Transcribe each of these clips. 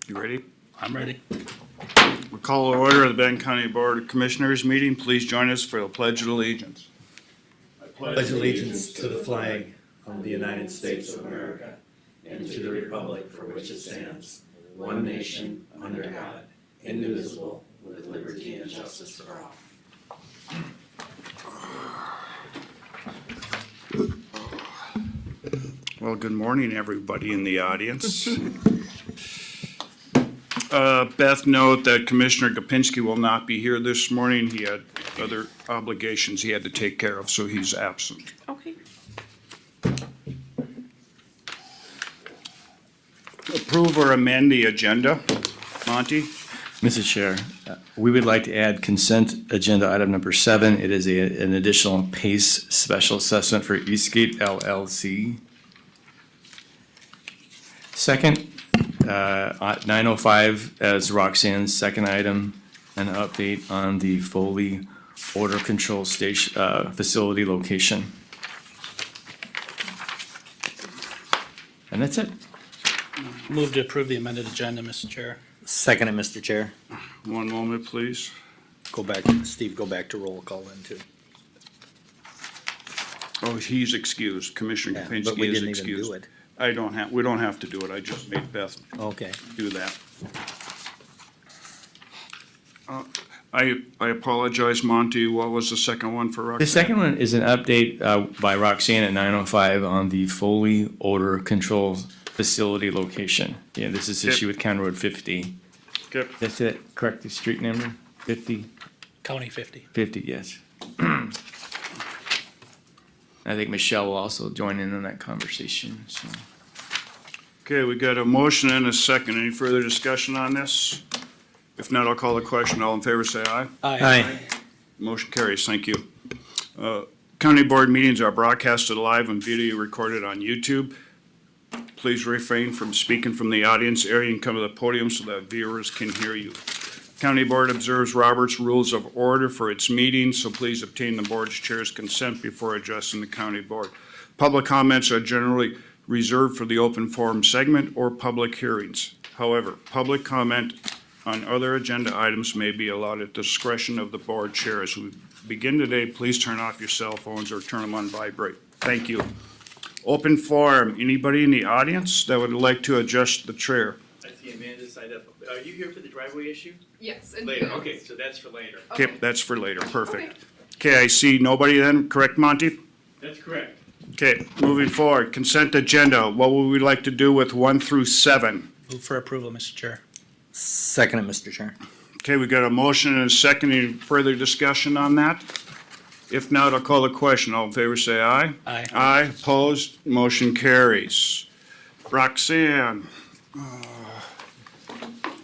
You ready? I'm ready. We'll call to order the Benton County Board of Commissioners meeting. Please join us for the Pledge of Allegiance. I pledge allegiance to the flag of the United States of America and to the republic for which it stands, one nation, under God, indivisible, with liberty and justice for all. Well, good morning, everybody in the audience. Beth, note that Commissioner Gopinski will not be here this morning. He had other obligations he had to take care of, so he's absent. Okay. Approve or amend the agenda. Monty? Mr. Chair, we would like to add consent agenda item number 7. It is an additional PACE special assessment for Eastgate LLC. Second, 905 as Roxanne's second item, an update on the Foley Odor Control Station facility location. And that's it. Move to approve the amended agenda, Mr. Chair. Second, Mr. Chair. One moment, please. Go back to roll call then too. Oh, he's excused. Commissioner Yeah, Gopinski but we is didn't even excused. do it. We don't have to do it. I just made Beth Okay. do that. I apologize, Monty. What was the second one for Roxanne? The second one is an update by Roxanne at 905 on the Foley Odor Control facility location. Yeah, this is issue with County Road 50. Okay. That's it, correct, the street number? 50? County 50. 50, yes. I think Michelle will also join in on that conversation, so. Okay, we got a motion and a second. Any further discussion on this? If not, I'll call the question. All in favor, say aye. Aye. Motion carries. Thank you. County board meetings are broadcasted live and video recorded on YouTube. Please refrain from speaking from the audience area and come to the podium so that viewers can hear you. County board observes Robert's Rules of Order for its meetings, so please obtain the board's chair's consent before addressing the county board. Public comments are generally reserved for the open forum segment or public hearings. However, public comment on other agenda items may be allowed at the discretion of the board chair. As we begin today, please turn off your cell phones or turn them on vibrate. Thank you. Open forum. Anybody in the audience that would like to address the chair? I see Amanda signed up. Are you here for the driveway issue? Yes. And Later, okay, so that's for later. Okay, that's for later. Perfect. Okay, I see nobody then, correct, Monty? That's correct. Okay, moving forward. Consent agenda. What would we like to do with 1 through 7? Move for approval, Mr. Chair. Second, Mr. Chair. Okay, we got a motion and a second. Any further discussion on that? If not, I'll call the question. All in favor, say aye. Aye. Aye, opposed, motion carries. Roxanne.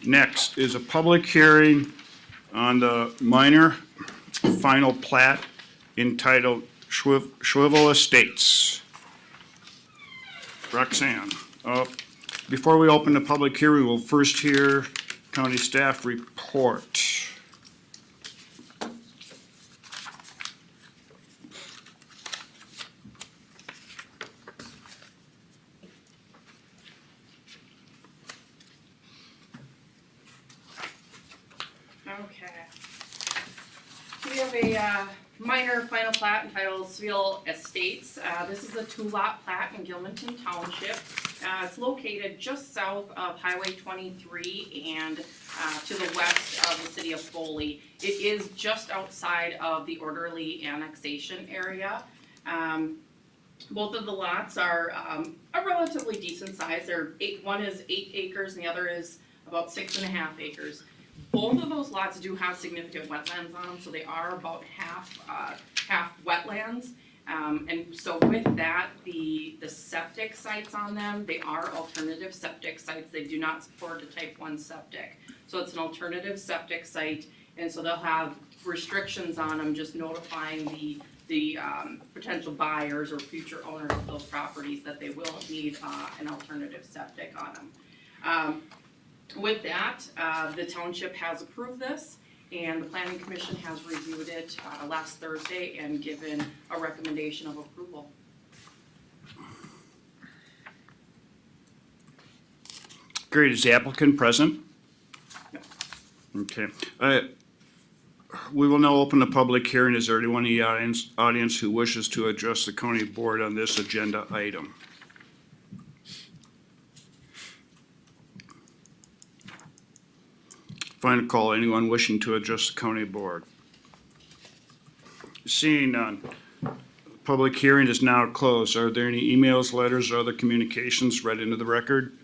Next is a public hearing on the minor final plat entitled Schwivel Estates. Roxanne, before we open the public hearing, we'll first hear county staff report. Okay. We have a minor final plat entitled Schwivel Estates. This is a 2-lot plat in Gilmanton Township. It's located just south of Highway 23 and to the west of the city of Foley. It is just outside of the orderly annexation area. Both of the lots are a relatively decent size. One is 8 acres and the other is about 6.5 acres. Both of those lots do have significant wetlands on them, so they are about half wetlands. And so with that, the septic sites on them, they are alternative septic sites. They do not support a type 1 septic. So it's an alternative septic site, and so they'll have restrictions on them, just notifying the potential buyers or future owners of those properties that they will need an alternative septic on them. With that, the township has approved this, and the planning commission has reviewed it last Thursday and given a recommendation of approval. Great, is the applicant present? Okay, we will now open the public hearing. Is there anyone in the audience who wishes to address the county board on this agenda item? Final call, anyone wishing to address the county board? Seeing none, public hearing is now closed. Are there any emails, letters, or other communications read into the record?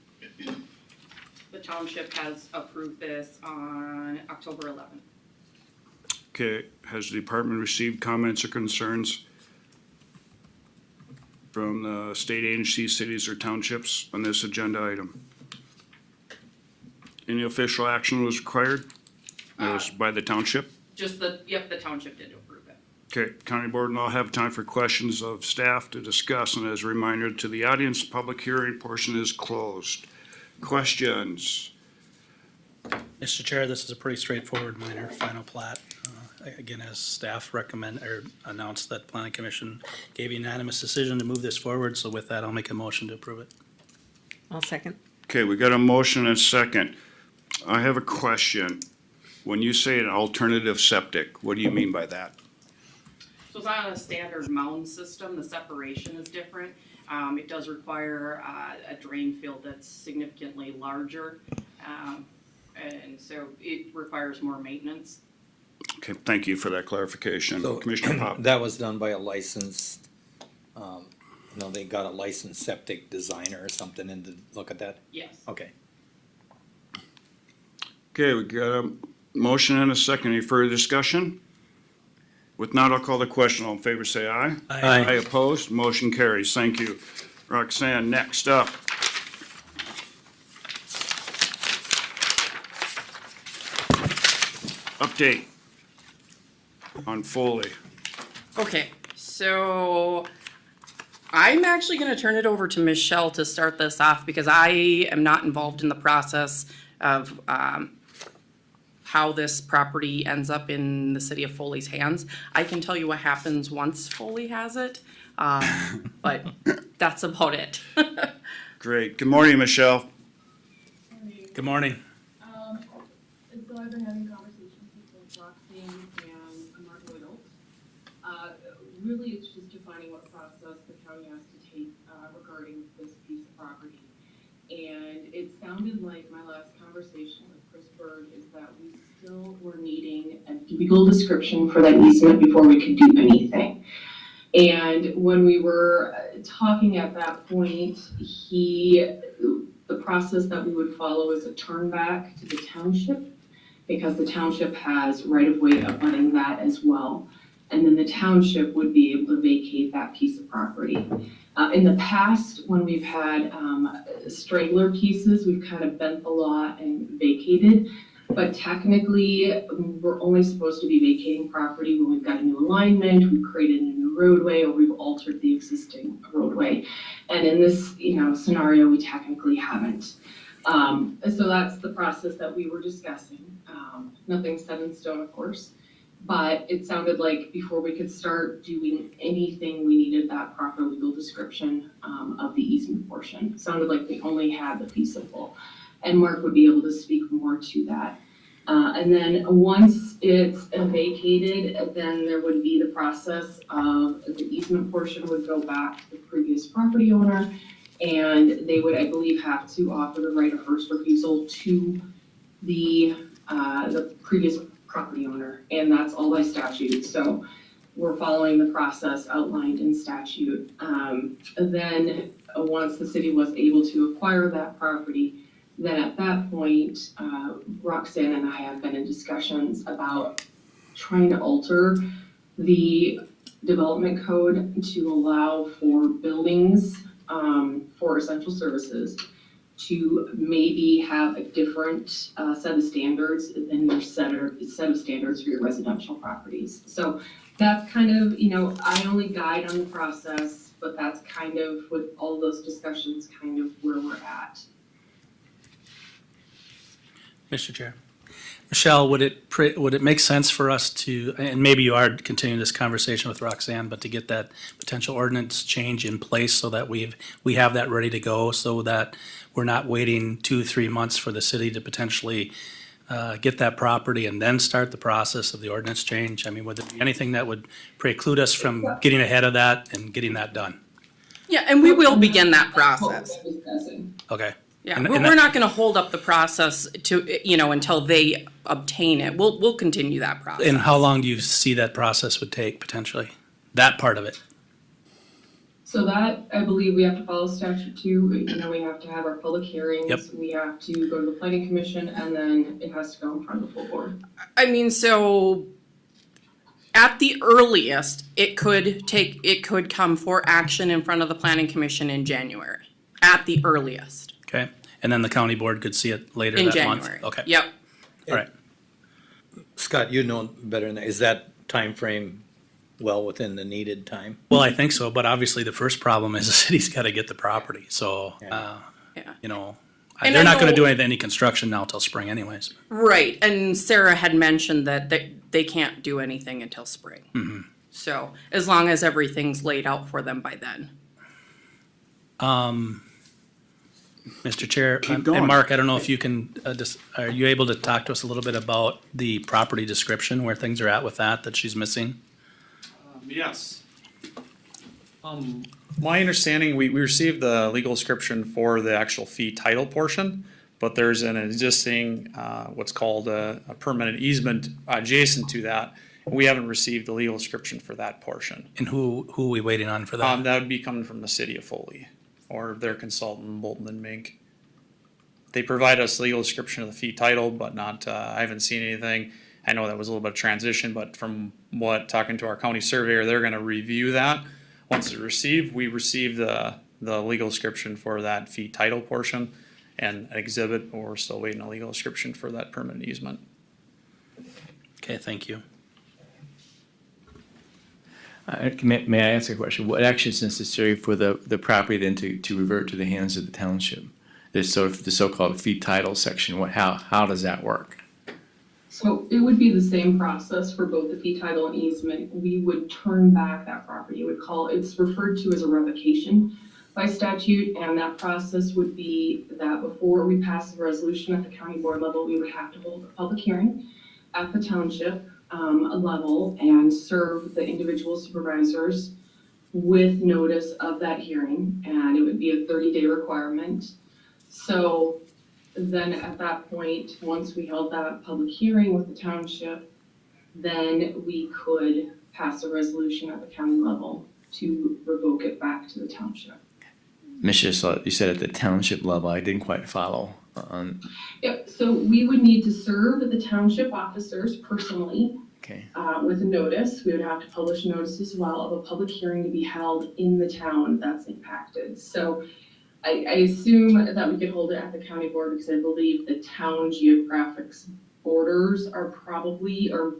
The township has approved this on October 11th. Okay, has the department received comments or concerns from the state agencies, cities, or townships on this agenda item? Any official action was required? It was by the township? Just the township did approve it. Okay, county board will now have time for questions of staff to discuss, and as a reminder to the audience, the public hearing portion is closed. Questions? Mr. Chair, this is a pretty straightforward minor final plat. Again, as staff recommend or announced that planning commission gave unanimous decision to move this forward, so with that, I'll make a motion to approve it. I'll second. Okay, we got a motion and a second. I have a question. When you say an alternative septic, what do you mean by that? So it's not on a standard mound system, the separation is different. It does require a drain field that's significantly larger. And so it requires more maintenance. Okay, thank you for that clarification. So Commissioner Pop. that was done by a licensed, they got a licensed septic designer or something and to look at that? Yes. Okay. Okay, we got a motion and a second. Any further discussion? With not, I'll call the question. All in favor, say aye. Aye opposed, motion carries. Thank you. Roxanne, next up. Update on Foley. Okay, so I'm actually gonna turn it over to Michelle to start this off because I am not involved in the process of, how this property ends up in the city of Foley's hands. I can tell you what happens once Foley has it, but that's about it. Great. Good morning, Michelle. Good morning. So I've been having conversations with Roxanne and Mark Widow. Really, it's just defining what process the county has to take regarding this piece of property. And it sounded like my last conversation with Chris Berg is that we still were needing a legal description for that easement before we could do anything. And when we were talking at that point, the process that we would follow is a turn back to the township, because the township has right-of-way abutting that as well. And then the township would be able to vacate that piece of property. In the past, when we've had straggler pieces, we've kind of bent the law and vacated. But technically, we're only supposed to be vacating property when we've got a new alignment, we've created a new roadway, or we've altered the existing roadway. And in this, scenario, we technically haven't. So that's the process that we were discussing. Nothing's set in stone, of course, but it sounded like before we could start doing anything, we needed that proper legal description of the easement portion. It sounded like we only had the feasible, and Mark would be able to speak more to that. And then once it's vacated, then there would be the process of the easement portion would go back to the previous property owner, and they would, I believe, have to offer the right of first refusal to the previous property owner, and that's all by statute. So we're following the process outlined in statute. Then once the city was able to acquire that property, then at that point, Roxanne and I have been in discussions about trying to alter the development code to allow for buildings for essential services to maybe have a different set of standards than your set of standards for your residential properties. So that's kind of, I only guide on the process, but that's kind of, with all those discussions, kind of where we're at. Mr. Chair. Michelle, would it make sense for us to, and maybe you are continuing this conversation with Roxanne, but to get that potential ordinance change in place so that we have that ready to go, so that we're not waiting 2-3 months for the city to potentially get that property and then start the process of the ordinance change? I mean, would there be anything that would preclude us from getting ahead of that and getting that done? Yeah, and we will begin that That's process. what we're discussing. Okay. Yeah, And- we're, and we're that- not gonna hold up the process to, until they obtain it. We'll continue that process. And how long do you see that process would take potentially? That part of it? So that, I believe we have to follow statute too, we have to have our public hearings. Yep. We have to go to the planning commission, and then it has to go in front of the full board. I mean, so at the earliest, it could come for action in front of the planning commission in January, at the earliest, Okay. And then the county board could see it later in that month? January. Okay. Yep. All right. Scott, you know better than that. Is that time frame well within the needed time? Well, I think so, but obviously the first problem is the city's got to get the property, so, Yeah. And they're I not gonna know- do any construction now till spring anyways. Right, and Sarah had mentioned that they can't do anything until spring. Mm-hmm. So, as long as everything's laid out for them by then. Mr. Chair, Keep and going. Mark, I don't know if you can, are you able to talk to us a little bit about the property description, where things are at with that she's missing? Yes. My understanding, we received the legal description for the actual fee title portion, but there's an existing, what's called a permanent easement adjacent to that. We haven't received the legal description for that portion. And who are we waiting on for that? That would be coming from the city of Foley or their consultant, Bolton and Mink. They provide us legal description of the fee title, but not, I haven't seen anything. I know that was a little bit of transition, but from talking to our county surveyor, they're gonna review that. Once it's received, we receive the legal description for that fee title portion and an exhibit, but we're still waiting a legal description for that permanent easement. Okay, thank you. May I ask a question? What action is necessary for the property then to revert to the hands of the township? The so-called fee title section, how does that work? So it would be the same process for both the fee title and easement. We would turn back that property. It's referred to as a revocation by statute, and that process would be that before we pass the resolution at the county board level, we would have to hold a public hearing at the township level and serve the individual supervisors with notice of that hearing, and it would be a 30-day requirement. So then at that point, once we held that public hearing with the township, then we could pass a resolution at the county level to revoke it back to the township. Michelle, you said at the township level, I didn't quite follow on, Yep, so we would need to serve the township officers personally okay. with a notice. We would have to publish a notice as well of a public hearing to be held in the town that's impacted. So I assume that we could hold it at the county board because I believe the town geographics borders are probably, or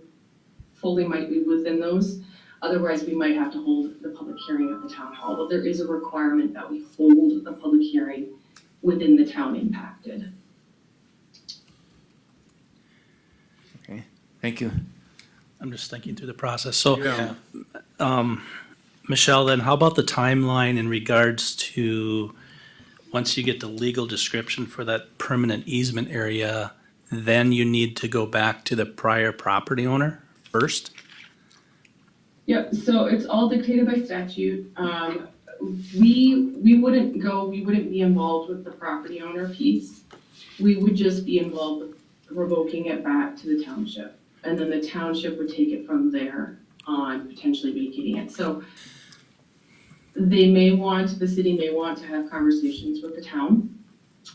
Foley might be within those. Otherwise, we might have to hold the public hearing at the town hall, but there is a requirement that we hold the public hearing within the town impacted. Okay, thank you. I'm just thinking through the process. So, Michelle, then how about the timeline in regards to, once you get the legal description for that permanent easement area, then you need to go back to the prior property owner first? Yep, so it's all dictated by statute. We wouldn't be involved with the property owner piece. We would just be involved with revoking it back to the township. And then the township would take it from there on potentially vacating it. So the city may want to have conversations with the town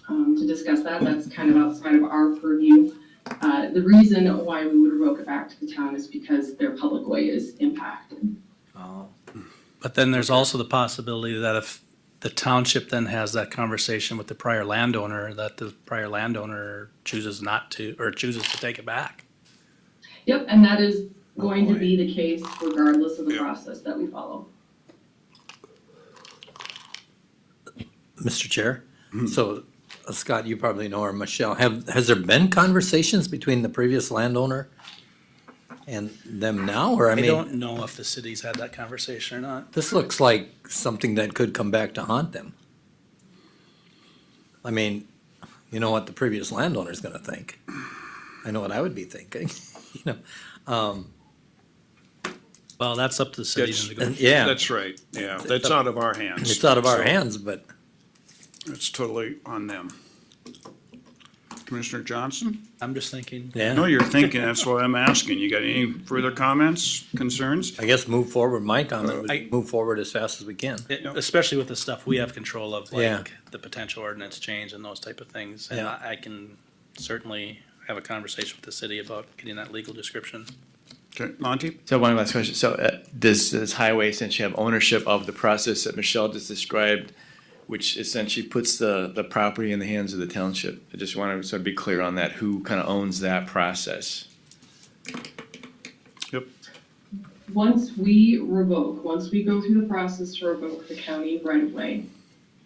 to discuss that. That's kind of outside of our purview. The reason why we would revoke it back to the town is because their public way is impacted. Oh, But then there's also the possibility that if the township then has that conversation with the prior landowner, that the prior landowner chooses not to, or chooses to take it back. Yep, and that is going to be the case regardless of the Yeah. process that we follow. Mr. Chair, so Scott, you probably know, or Michelle, has there been conversations between the previous landowner and them now, or I I mean, don't know if the city's had that conversation or not. this looks like something that could come back to haunt them. I mean, you know what the previous landowner's gonna think. I know what I would be thinking, you know, Well, that's up to the city to That's- negotiate. yeah, That's right, yeah, that's out of our hands. it's out of our So hands, but It's totally on them. Commissioner Johnson? I'm just thinking, yeah. No, you're thinking, that's why I'm asking. You got any further comments, concerns? I guess move forward, my comment would I- be move forward as fast as we can. especially with the stuff we have control of, Yeah. like the potential ordinance change and those type of things. And Yeah. I can certainly have a conversation with the city about getting that legal description. Okay, Monty? So one last question. So does Highway essentially have ownership of the process that Michelle just described, which essentially puts the property in the hands of the township? I just want to sort of be clear on that, who kind of owns that process? Yep. Once we go through the process to revoke the county right of way,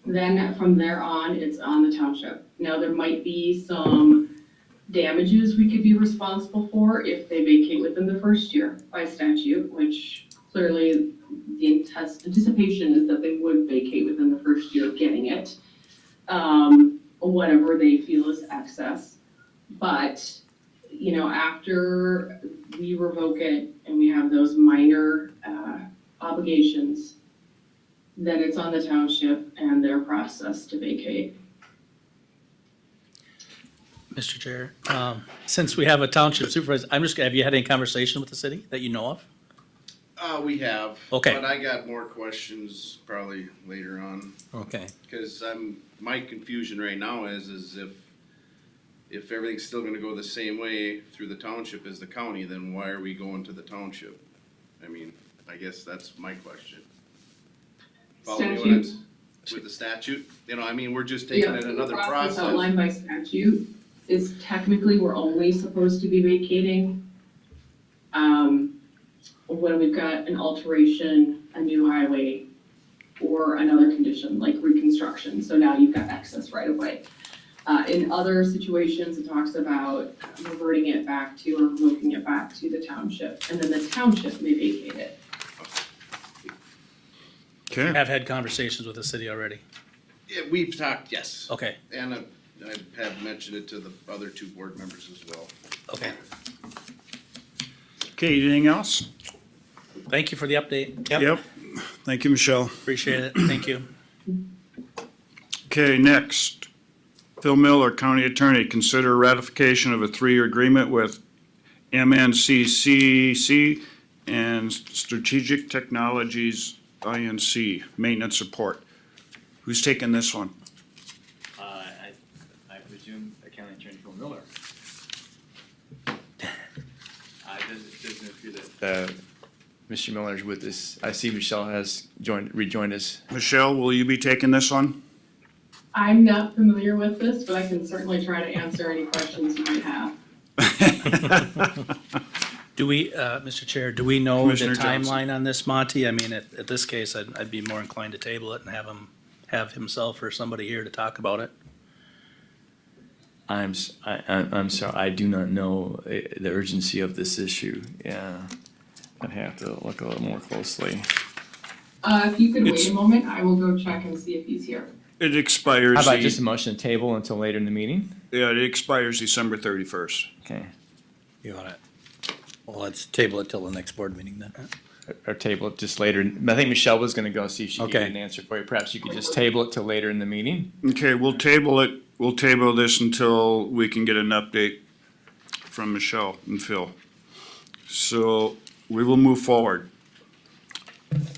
then from there on, it's on the township. Now, there might be some damages we could be responsible for if they vacate within the first year by statute, which clearly the anticipation is that they would vacate within the first year of getting it. Whatever they feel is excess. But, you know, after we revoke it and we have those minor, obligations, then it's on the township and their process to vacate. Mr. Chair, since we have a township supervisor, have you had any conversation with the city that you know of? We have. Okay. But I got more questions probably later on, Okay. cause my confusion right now is if everything's still gonna go the same way through the township as the county, then why are we going to the township? I mean, I guess that's my question. Follow me when I'm s- with the statute, you know, I mean, we're just taking it another The process. outlined by statute is technically we're only supposed to be vacating, when we've got an alteration, a new highway, or another condition like reconstruction, so now you've got excess right of way. In other situations, it talks about reverting it back to or revoking it back to the township, and then the township may vacate it. Okay, Have had conversations with the city already. Yeah, we've talked, yes, Okay, and I have mentioned it to the other two board members as well. okay. okay, anything else? Thank you for the update. Yep. Thank you, Michelle. Appreciate it. Thank you. Okay, next. Phil Miller, County Attorney, consider ratification of a 3-year agreement with MNCCC and Strategic Technologies INC, maintenance support. Who's taking this one? I presume the County Attorney Phil Miller. Doesn't appear that Mr. Miller's with us. I see Michelle has rejoined us. Michelle, will you be taking this one? I'm not familiar with this, but I can certainly try to answer any questions you might have. Do we, Mr. Chair, do we know the Commissioner Johnson. timeline on this, Monty? I mean, at this case, I'd be more inclined to table it and have himself or somebody here to talk about it. I'm sorry, I do not know the urgency of this issue. Yeah, I'd have to look a little more closely. If you could wait It's- a moment, I will go check and see if he's here. It expires, How about just a motion to table until later in the meeting? yeah, it expires December 31st. Okay, You want it? Well, let's table it till the next board meeting then. or table it just later. I think Michelle was gonna go see if she could get Okay. an answer for you. Perhaps you could just table it till later in the meeting? Okay, we'll table this until we can get an update from Michelle and Phil. So we will move forward.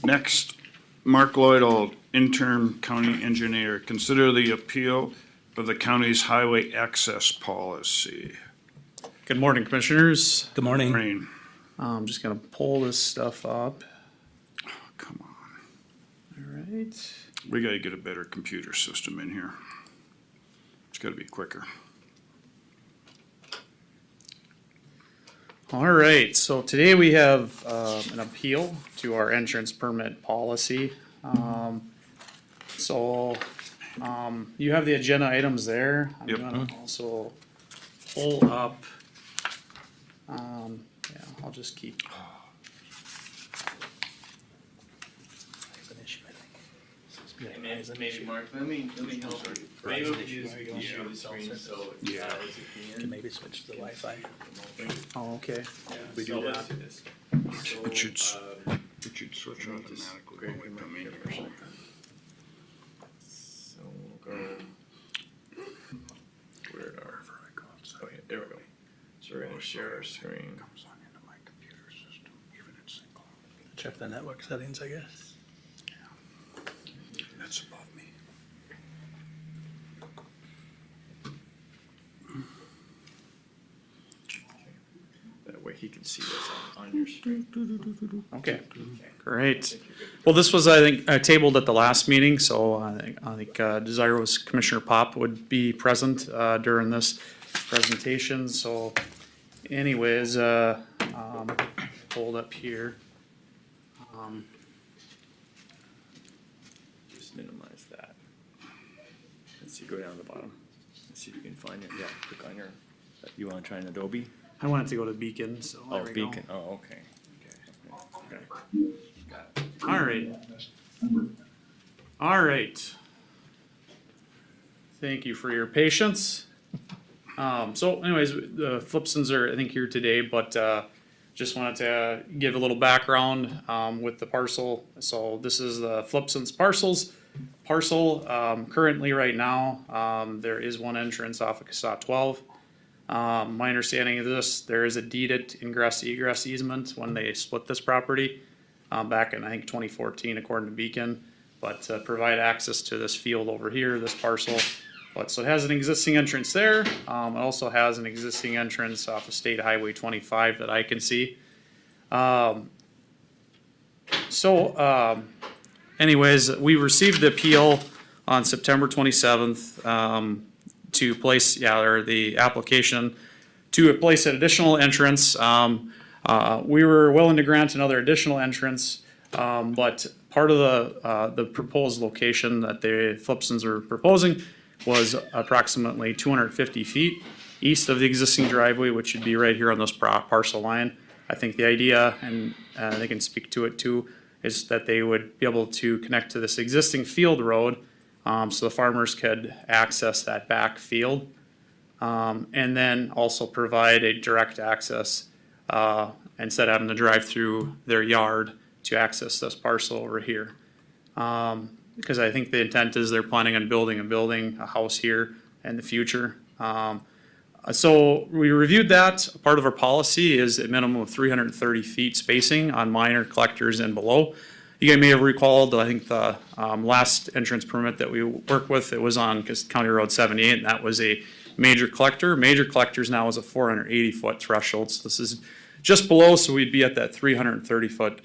Next, Mark Lloyd, interim county engineer, consider the appeal of the county's highway access policy. Good morning, commissioners. Good morning. Rain, I'm just gonna pull this stuff up. come on, All right. we gotta get a better computer system in here. It's gotta be quicker. All right, so today we have an appeal to our entrance permit policy. So You have the agenda items there. I'm Yep. gonna also pull up. Yeah, I'll just keep. It's an issue, I think. Maybe Mark, let me help you. Maybe we can use the screen so it's Yeah. Can maybe switch to the Wi-Fi. Oh, okay. We do that. Let's do this. It should, So, it should switch automatically when we come in here. So we'll go. Where are? Oh, yeah, there we go. So we're gonna share our screen. Comes on into my computer system, even in single. Check the network settings, I guess. That's above me. That way he can see what's on your screen. Okay, great. Well, this was, I think, tabled at the last meeting, so I think desire was Commissioner Pop would be present during this presentation, so anyways, pulled up here. Just minimize that. Let's see, go down to the bottom. Let's see if you can find it. Yeah, click on your, you wanna try an Adobe? I wanted to go to Beacon, so there Oh, we go. Beacon, oh, okay. Okay. All right. All right. Thank you for your patience. So anyways, the Flipsons are, I think, here today, but, just wanted to give a little background, with the parcel. So this is the Flipsons parcel. Currently right now, there is one entrance off of Casat 12. My understanding of this, there is a deeded ingress egress easement when they split this property, back in, I think, 2014, according to Beacon. But to provide access to this field over here, this parcel. But so it has an existing entrance there. It also has an existing entrance off of State Highway 25 that I can see. Anyways, we received the appeal on September 27th. To place, or the application to place an additional entrance. We were willing to grant another additional entrance, but part of the proposed location that the Flipsons are proposing was approximately 250 feet east of the existing driveway, which should be right here on this parcel line. I think the idea, and they can speak to it too, is that they would be able to connect to this existing field road, so the farmers could access that back field. And then also provide a direct access, instead of having to drive through their yard to access this parcel over here. Because I think the intent is they're planning on building a house here in the future. So we reviewed that. Part of our policy is a minimum of 330 feet spacing on minor collectors and below. You guys may have recalled, I think the last entrance permit that we worked with, it was on County Road 78, and that was a major collector. Major collectors now is a 480-foot threshold, so this is just below, so we'd be at that 330-foot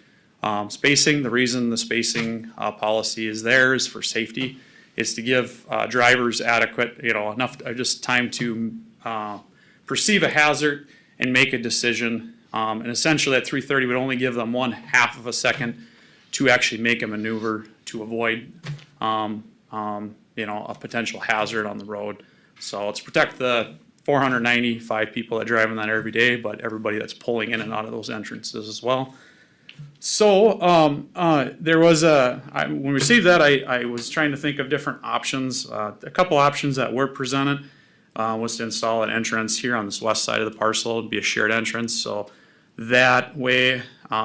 spacing. The reason the spacing policy is there is for safety. It's to give drivers adequate, enough just time to perceive a hazard and make a decision. And essentially that 330 would only give them 1/2 of a second to actually make a maneuver to avoid, a potential hazard on the road. So it's protect the 495 people that drive in that every day, but everybody that's pulling in and out of those entrances as well. So there was when we received that, I was trying to think of different options. A couple options that were presented was to install an entrance here on this west side of the parcel. It'd be a shared entrance, so that way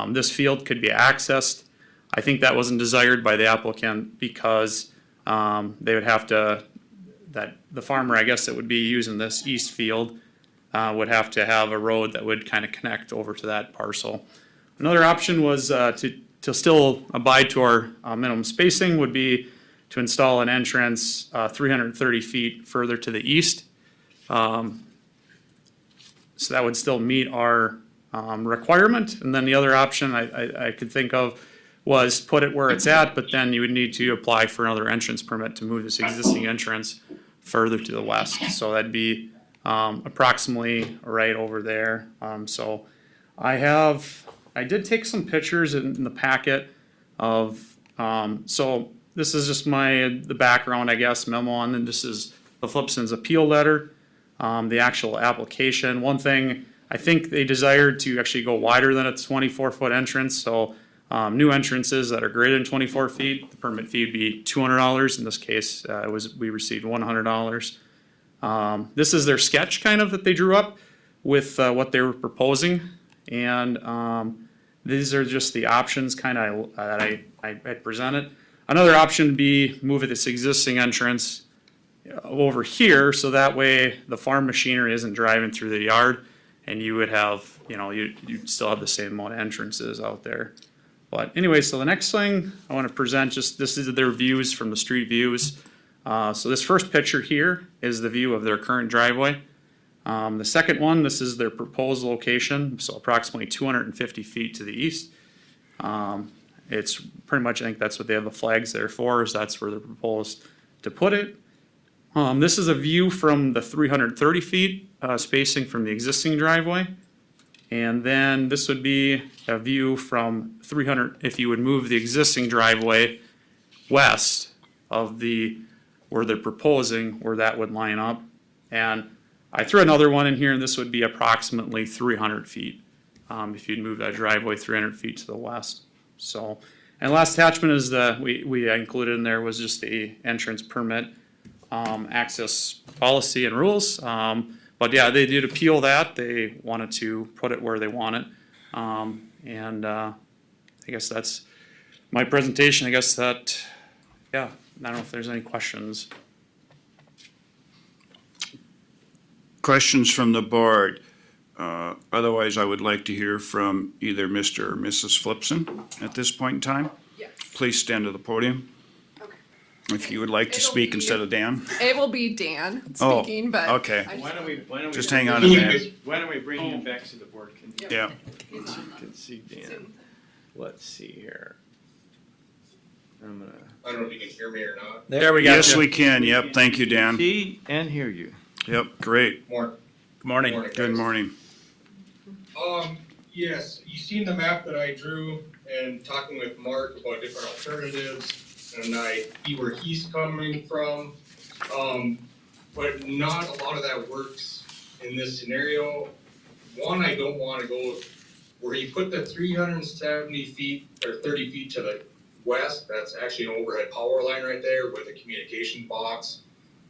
this field could be accessed. I think that wasn't desired by the applicant because they would have to, that the farmer, I guess, that would be using this east field would have to have a road that would kind of connect over to that parcel. Another option was to still abide to our minimum spacing would be to install an entrance 330 feet further to the east. So that would still meet our requirement. And then the other option I could think of was put it where it's at, but then you would need to apply for another entrance permit to move this existing entrance further to the west. So that'd be approximately right over there. So I did take some pictures in the packet of, so this is just the background, I guess, memo, and then this is the Flipson's appeal letter, the actual application. One thing, I think they desired to actually go wider than a 24-foot entrance, so new entrances that are greater than 24 feet, the permit fee would be $200. In this case, we received $100. This is their sketch kind of that they drew up with what they were proposing, and these are just the options kind of that I presented. Another option would be move this existing entrance over here, so that way the farm machinery isn't driving through the yard, and you would have, you'd still have the same amount of entrances out there. But anyway, so the next thing I want to present, this is their views from the street views. So this first picture here is the view of their current driveway. The second one, this is their proposed location, so approximately 250 feet to the east. It's pretty much, I think that's what they have the flags there for, is that's where they're proposed to put it. This is a view from the 330 feet spacing from the existing driveway. And then this would be a view from 300, if you would move the existing driveway west of where they're proposing, where that would line up. And I threw another one in here, and this would be approximately 300 feet, if you'd move that driveway 300 feet to the west. So, and last attachment is we included in there was just the entrance permit, access policy and rules. But yeah, they did appeal that. They wanted to put it where they want it. And I guess that's my presentation. I guess that, yeah, I don't know if there's any questions. Questions from the board? Otherwise, I would like to hear from either Mr. or Mrs. Flipson at this point in time. Yes. Please stand to the podium. Okay. If you would like to It'll speak be- instead of Dan. It will be Dan Oh, speaking, but okay. I Why don't we Just bring hang on him- a minute. Why don't we bring him back so the board can? Yeah, You can see Dan. Let's see here. I'm gonna I don't know if you can hear me or not. There we go. yes, we can. Yep, thank you, Dan. see and hear you. Yep, great. More. Good morning. Morning, Good guys. morning. Yes, you seen the map that I drew and talking with Mark about different alternatives, and I see where he's coming from. But not a lot of that works in this scenario. One, I don't wanna go where you put the 370 feet or 30 feet to the west, that's actually an overhead power line right there with a communication box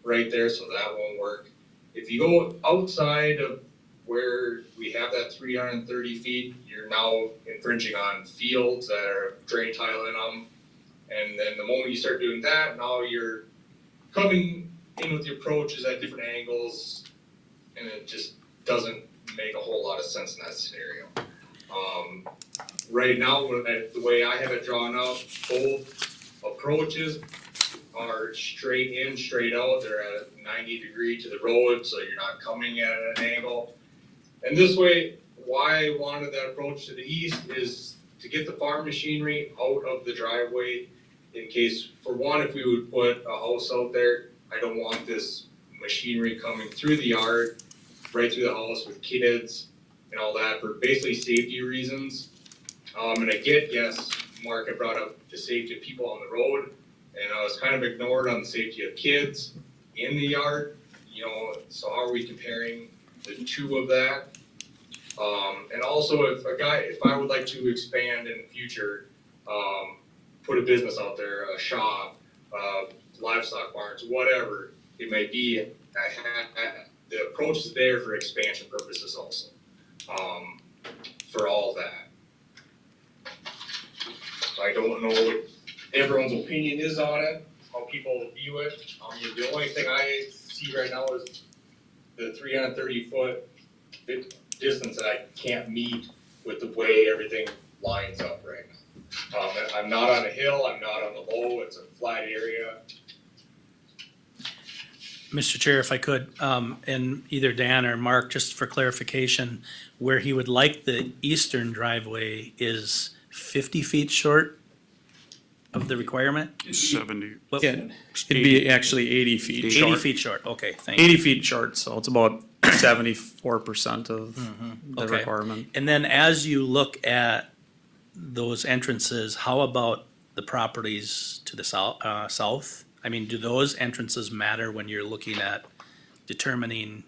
right there, so that won't work. If you go outside of where we have that 330 feet, you're now infringing on fields that are drain tile in them. And then the moment you start doing that, now you're coming in with your approaches at different angles, and it just doesn't make a whole lot of sense in that scenario. Right now, the way I have it drawn up, both approaches are straight in, straight out. They're at a 90 degree to the road, so you're not coming at an angle. And this way, why I wanted that approach to the east is to get the farm machinery out of the driveway in case, for one, if we would put a house out there, I don't want this machinery coming through the yard, right through the house with kids and all that for basically safety reasons. And I get, yes, Mark had brought up the safety of people on the road, and I was kind of ignored on the safety of kids in the yard, so how are we comparing the two of that? And also if I would like to expand in the future, put a business out there, a shop, livestock barns, whatever it may be, the approach is there for expansion purposes also, for all that. I don't know what everyone's opinion is on it, how people view it. The only thing I see right now is the 330-foot distance that I can't meet with the way everything lines up right now. I'm not on a hill, I'm not on the low, it's a flat area. Mr. Chair, if I could, and either Dan or Mark, just for clarification, where he would like the eastern driveway is 50 feet short of the requirement? 70. What- Yeah, it'd be actually 80 feet 80 short. feet short, okay, thank you. 80 feet short, so it's about 74% of the Okay. requirement. And then as you look at those entrances, how about the properties to the south? I mean, do those entrances matter when you're looking at determining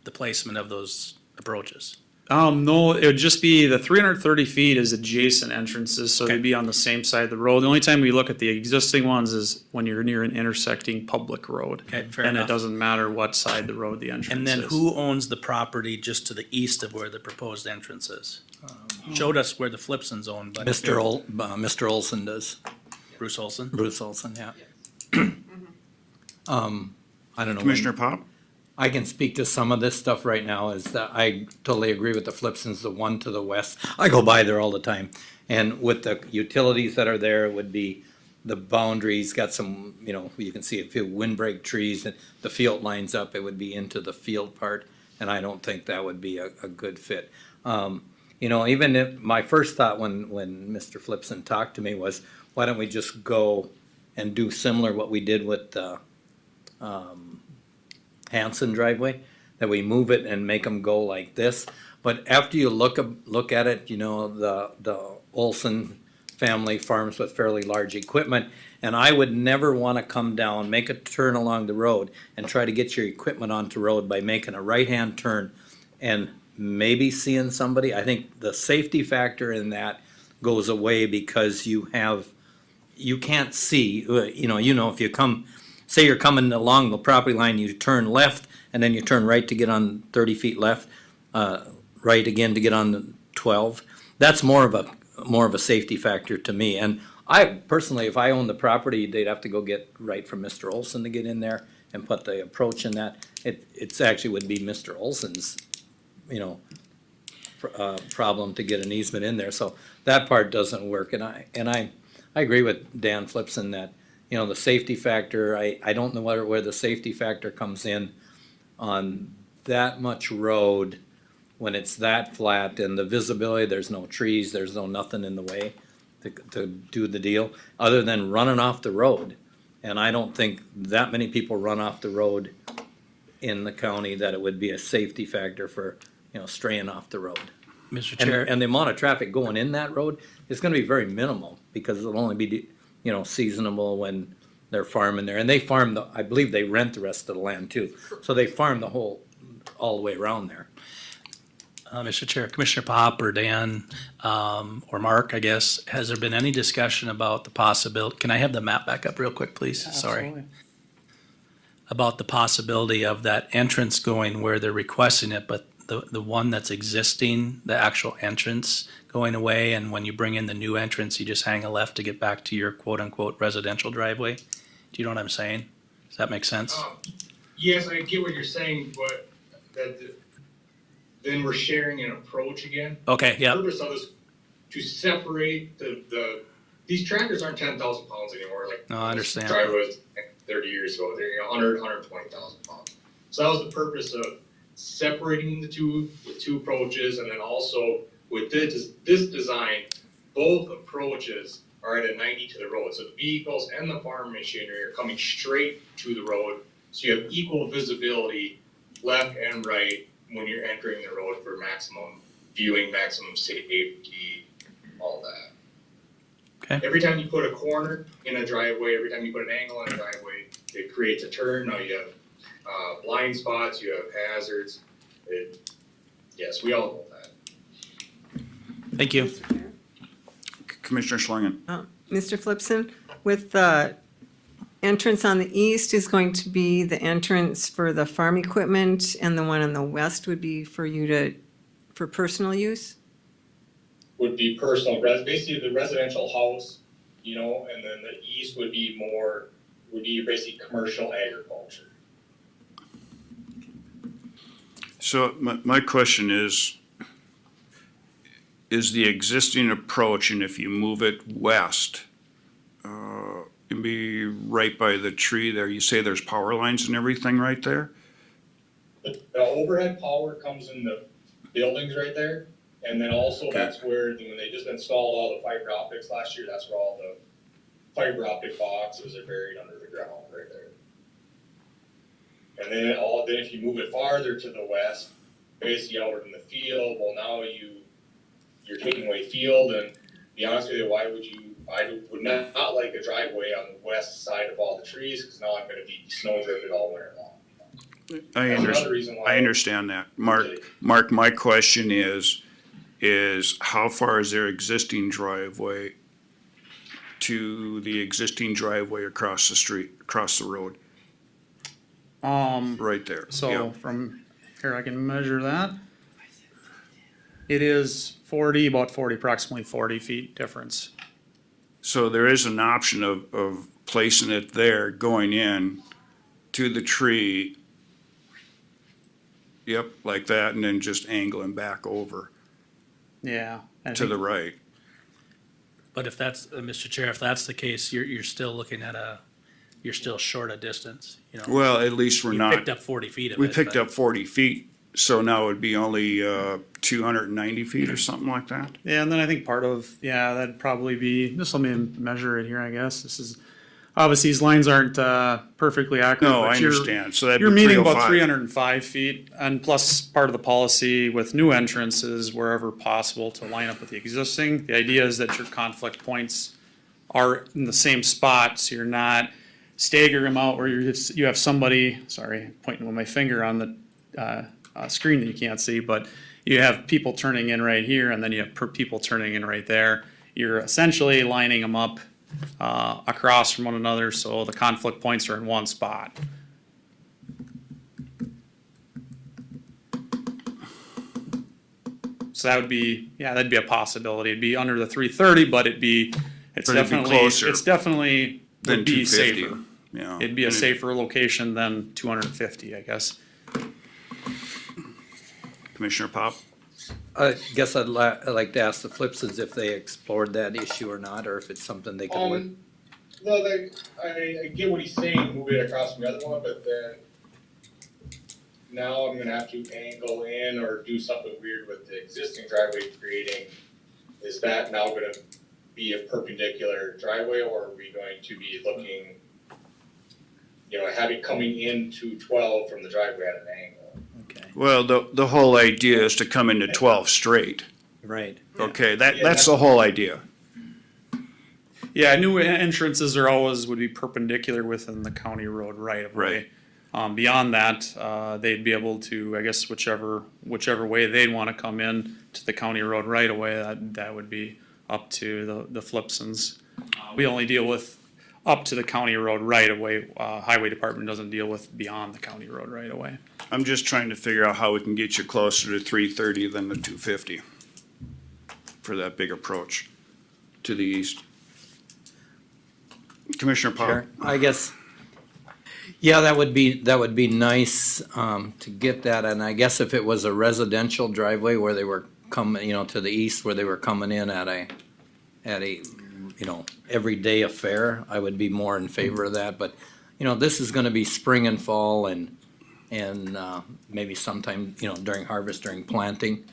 the placement of those approaches? No, it would just be the 330 feet is adjacent entrances, so Okay. they'd be on the same side of the road. The only time we look at the existing ones is when you're near an intersecting public road. Okay, fair And it enough. doesn't matter what side of the road the entrance is. And then who owns the property just to the east of where the proposed entrance is? Showed us where the Flipson's owned, but Mr. Olson does. Bruce Olson? Bruce Olson, yeah. I don't know. Commissioner Pop? I can speak to some of this stuff right now, is that I totally agree with the Flipsons, the one to the west. I go by there all the time. And with the utilities that are there, it would be the boundaries, got some, you know, you can see a few windbreak trees, and the field lines up, it would be into the field part, and I don't think that would be a good fit. You know, even if, my first thought when Mr. Flipson talked to me was, why don't we just go and do similar what we did with the Hanson driveway, that we move it and make them go like this. But after you look at it, you know, the Olson family farms with fairly large equipment, and I would never want to come down, make a turn along the road, and try to get your equipment onto road by making a right-hand turn and maybe seeing somebody. I think the safety factor in that goes away because you can't see, you know, if you come, say you're coming along the property line, you turn left, and then you turn right to get on 30 feet left, right again to get on the 12. That's more of a safety factor to me. And I personally, if I owned the property, they'd have to go get right from Mr. Olson to get in there and put the approach in that. It's actually would be Mr. Olson's, you know, problem to get an easement in there. So that part doesn't work. And I agree with Dan Flipson that, you know, the safety factor, I don't know where the safety factor comes in on that much road when it's that flat and the visibility, there's no trees, there's no nothing in the way to do the deal, other than running off the road. And I don't think that many people run off the road in the county that it would be a safety factor for, you know, straying off the road. Mr. And, Chair, and the amount of traffic going in that road is gonna be very minimal, because it'll only be, you know, seasonable when they're farming there. And they farm I believe they rent the rest of the land too. So they farm all the way around there. Mr. Chair, Commissioner Pop or Dan, or Mark, I guess, has there been any discussion about the possibility, can I have the map back up real quick, please? Sorry. Absolutely. About the possibility of that entrance going where they're requesting it, but the one that's existing, the actual entrance going away, and when you bring in the new entrance, you just hang a left to get back to your quote-unquote residential driveway? Do you know what I'm saying? Does that make sense? Yes, I get what you're saying, but then we're sharing an approach again. Okay, The yeah, purpose of this to separate these tractors aren't 10,000 pounds anymore. Like No, I understand. Drivers 30 years ago, they're 120,000 pounds. So that was the purpose of separating the two approaches, and then also with this design, both approaches are at a 90 to the road. So the vehicles and the farm machinery are coming straight to the road, so you have equal visibility left and right when you're entering the road for maximum viewing, maximum safety, all that. Okay. Every time you put a corner in a driveway, every time you put an angle in a driveway, it creates a turn. Now you have blind spots, you have hazards. Yes, we all know that. thank you. Commissioner Schlangen? Mr. Flipson, with the entrance on the east is going to be the entrance for the farm equipment, and the one on the west would be for for personal use? Would be personal, basically the residential house, you know, and then the east would be basically commercial agriculture. So my question is the existing approach, and if you move it west, it'd be right by the tree there, you say there's power lines and everything right there? The overhead power comes in the buildings right there, and then also that's where, when they just installed all the fiber optics last year, that's where all the fiber optic boxes are buried under the ground right there. And then if you move it farther to the west, basically out in the field, well, now you're taking away field, and to be honest with you, why would you I would not like a driveway on the west side of all the trees, cause now I'm gonna be snow drifted all winter long. I That's understand. another reason why. I understand that. Mark, my question is how far is their existing driveway to the existing driveway across the street, across the road, right there? So Yeah. from here, I can measure that. It is approximately 40 feet difference. So there is an option of placing it there, going in to the tree. Yep, like that, and then just angling back over Yeah. I to think- the right. But if that's, Mr. Chair, if that's the case, you're still looking at you're still short a distance, you know? Well, at least we're You not. picked up 40 feet of it. We picked but- up 40 feet, so now it'd be only 290 feet or something like that. Yeah, and then I think part of, that'd probably be, just let me measure it here, I guess. This is, obviously, these lines aren't perfectly accurate. No, but I you're- understand, so that'd be You're meeting about 305. 305 feet, and plus part of the policy with new entrances, wherever possible, to line up with the existing. The idea is that your conflict points are in the same spot, so you're not staggering them out where you have somebody, sorry, pointing with my finger on the screen that you can't see, but you have people turning in right here, and then you have people turning in right there. You're essentially lining them up across from one another, so the conflict points are in one spot. So that would be, that'd be a possibility. It'd be under the 330, but it's But it'd be definitely, closer it's definitely Than would be 250. safer. Yeah. It'd be a And safer location than 250, I guess. Commissioner Pop? I guess I'd like to ask the Flips if they explored that issue or not, or if it's something they could work. No, I get what he's saying, move it across from the other one, but then now I'm gonna have to angle in or do something weird with the existing driveway creating. Is that now gonna be a perpendicular driveway, or are we going to be looking, having coming into 12 from the driveway at an angle? Okay, Well, the whole idea is to come into 12 straight. right. Okay, that's the whole idea. Yeah, new entrances would be perpendicular within the county road right of way. Beyond that, they'd be able to, I guess, whichever way they'd want to come in to the county road right of way, that would be up to the Flipsons. We only deal with up to the county road right of way. Highway Department doesn't deal with beyond the county road right of way. I'm just trying to figure out how we can get you closer to 330 than the 250 for that big approach to the east. Commissioner Pop? Sure. I guess, yeah, that would be nice, to get that, and I guess if it was a residential driveway where they were coming, to the east, where they were coming in at a, everyday affair, I would be more in favor of that, but, this is gonna be spring and fall and, maybe sometime, during harvest, during planting,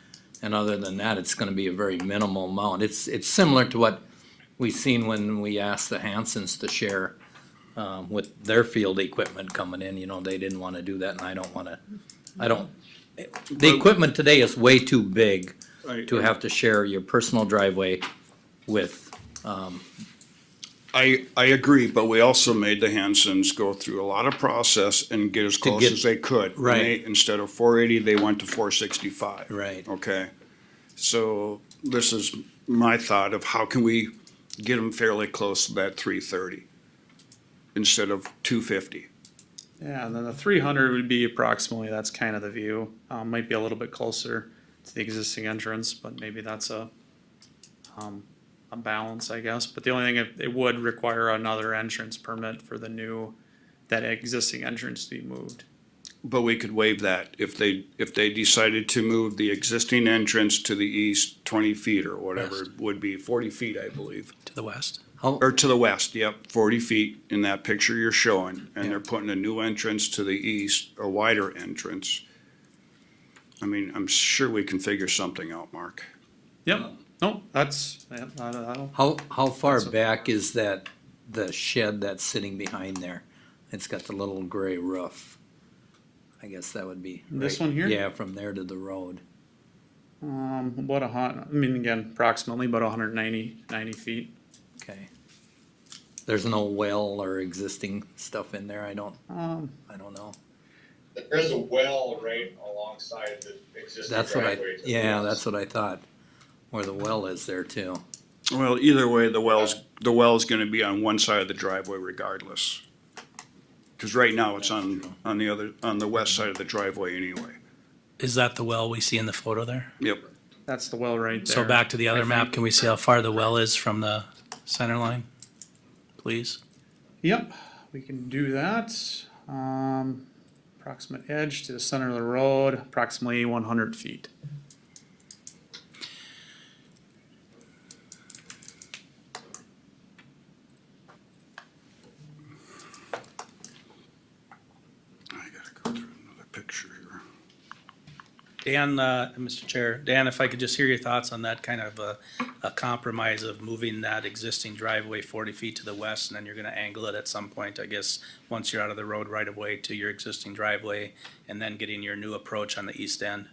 and other than that, it's gonna be a very minimal amount. It's similar to what we seen when we asked the Hansons to share with their field equipment coming in, they didn't wanna do that, and the equipment today is way too big to have to share your personal driveway with, I agree, but we also made the Hansons go through a lot of process and get as close get- as they could. And Right. instead of 480, they went to 465. right, Okay, so this is my thought of how can we get them fairly close to that 330 instead of 250. Yeah, and then the 300 would be approximately, that's kind of the view. Might be a little bit closer to the existing entrance, but maybe that's a balance, I guess. But the only thing, it would require another entrance permit for that existing entrance to be moved. But we could waive that if they decided to move the existing entrance to the east 20 feet or whatever, it would be 40 feet, I believe. To the west. Or to the west, yep, 40 feet in that picture you're showing, and they're putting a new entrance to the east, a wider entrance. I mean, I'm sure we can figure something out, Mark. Yep, no, that'll, how far That's a- back is the shed that's sitting behind there? It's got the little gray roof. I guess that would be. This right- one here? Yeah, from there to the road. again, approximately about 190 feet. Okay. There's no well or existing stuff in there, I don't know. There is a well right alongside the existing That's what driveway. that's what I thought, where the well is there too. Well, either way, the well's gonna be on one side of the driveway regardless. Cause right now it's on the west side of the driveway anyway. Is that the well we see in the photo there? Yep. That's the well right there. So back to the other I map, think. can we see how far the well is from the center line? Please? Yep, we can do that. Approximate edge to the center of the road, approximately 100 feet. I gotta go through another picture here. Dan, Mr. Chair, Dan, if I could just hear your thoughts on that kind of a compromise of moving that existing driveway 40 feet to the west, and then you're gonna angle it at some point, I guess, once you're out of the road right of way to your existing driveway, and then getting your new approach on the east end.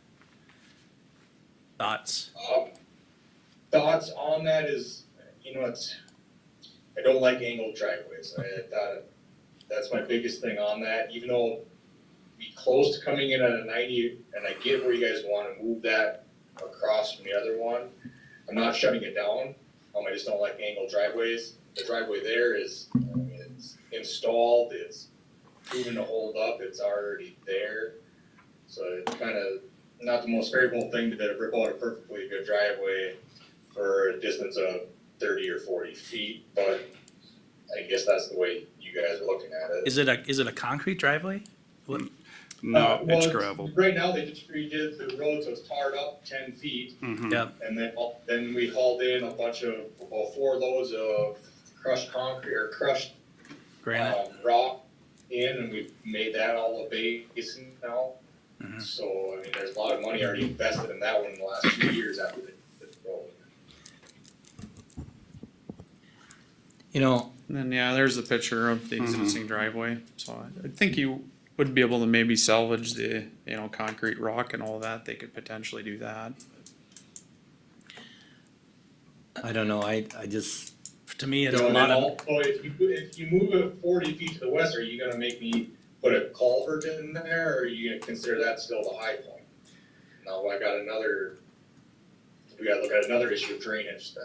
Thoughts? Thoughts on that is, I don't like angled driveways. That's my biggest thing on that, even though be close to coming in at a 90, and I get where you guys wanna move that across from the other one. I'm not shutting it down, I just don't like angled driveways. The driveway there is, it's installed, it's proven to hold up, it's already there. So it's kinda not the most favorable thing to rip out a perfectly good driveway for a distance of 30 or 40 feet, but I guess that's the way you guys are looking at it. Is it a concrete driveway? What- No, Well, it's gravel. Right now, they just redid the road, so it's tarred up 10 feet, Mhm. Yeah, and then we hauled in a bunch of, about 4 loads of crushed concrete, or crushed, granite. rock in, and we've made that all a basin now. Mhm. So, there's a lot of money already invested in that one in the last 2 years after the road. And then, yeah, there's a picture of the existing driveway, so I think you would be able to maybe salvage the, concrete rock and all that, they could potentially do that. I don't know, I just, To me, it's a And lot then of, also, if you move it 40 feet to the west, are you gonna make me put a culvert in there, or are you gonna consider that still the high point? Now, we gotta look at another issue of drainage then.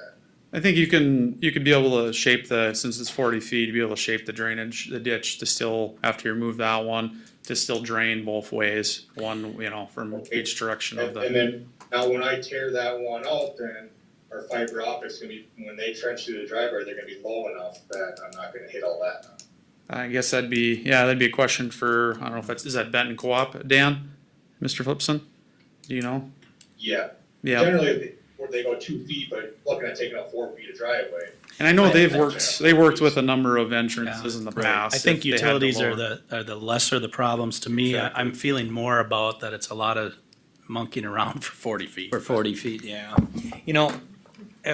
I think you could be able to shape since it's 40 feet, you'd be able to shape the drainage, the ditch to still, after you remove that one, to still drain both ways, one, from each direction of And the. then, now when I tear that one out, then our fiber optics gonna be, when they trench through the driveway, they're gonna be low enough that I'm not gonna hit all that now. I guess that'd be a question for, I don't know if is that Benton Co-op, Dan, Mr. Flipson? Do you know? Yeah, Yeah, generally, they go 2 feet, but looking at taking out 4 feet of driveway. and I know I- they worked with a number of entrances in the right. past. I think if they had to utilities lower- are the lesser the problems to me. Exactly. I'm feeling more about that it's a lot of monkeying around for 40 feet. for 40 feet, yeah. don't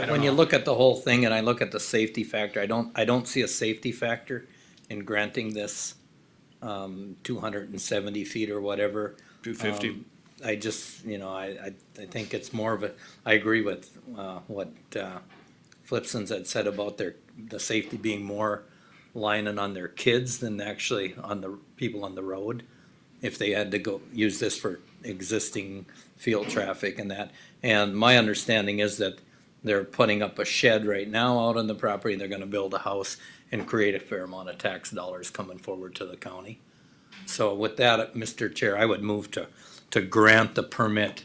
When you know. look at the whole thing and I look at the safety factor, I don't see a safety factor in granting this 270 feet or whatever. 250. I just, I think it's more of I agree with what Flipson's had said about the safety being more lining on their kids than actually on the people on the road. If they had to go use this for existing field traffic and that. And my understanding is that they're putting up a shed right now out on the property. They're gonna build a house and create a fair amount of tax dollars coming forward to the county. So with that, Mr. Chair, I would move to grant the permit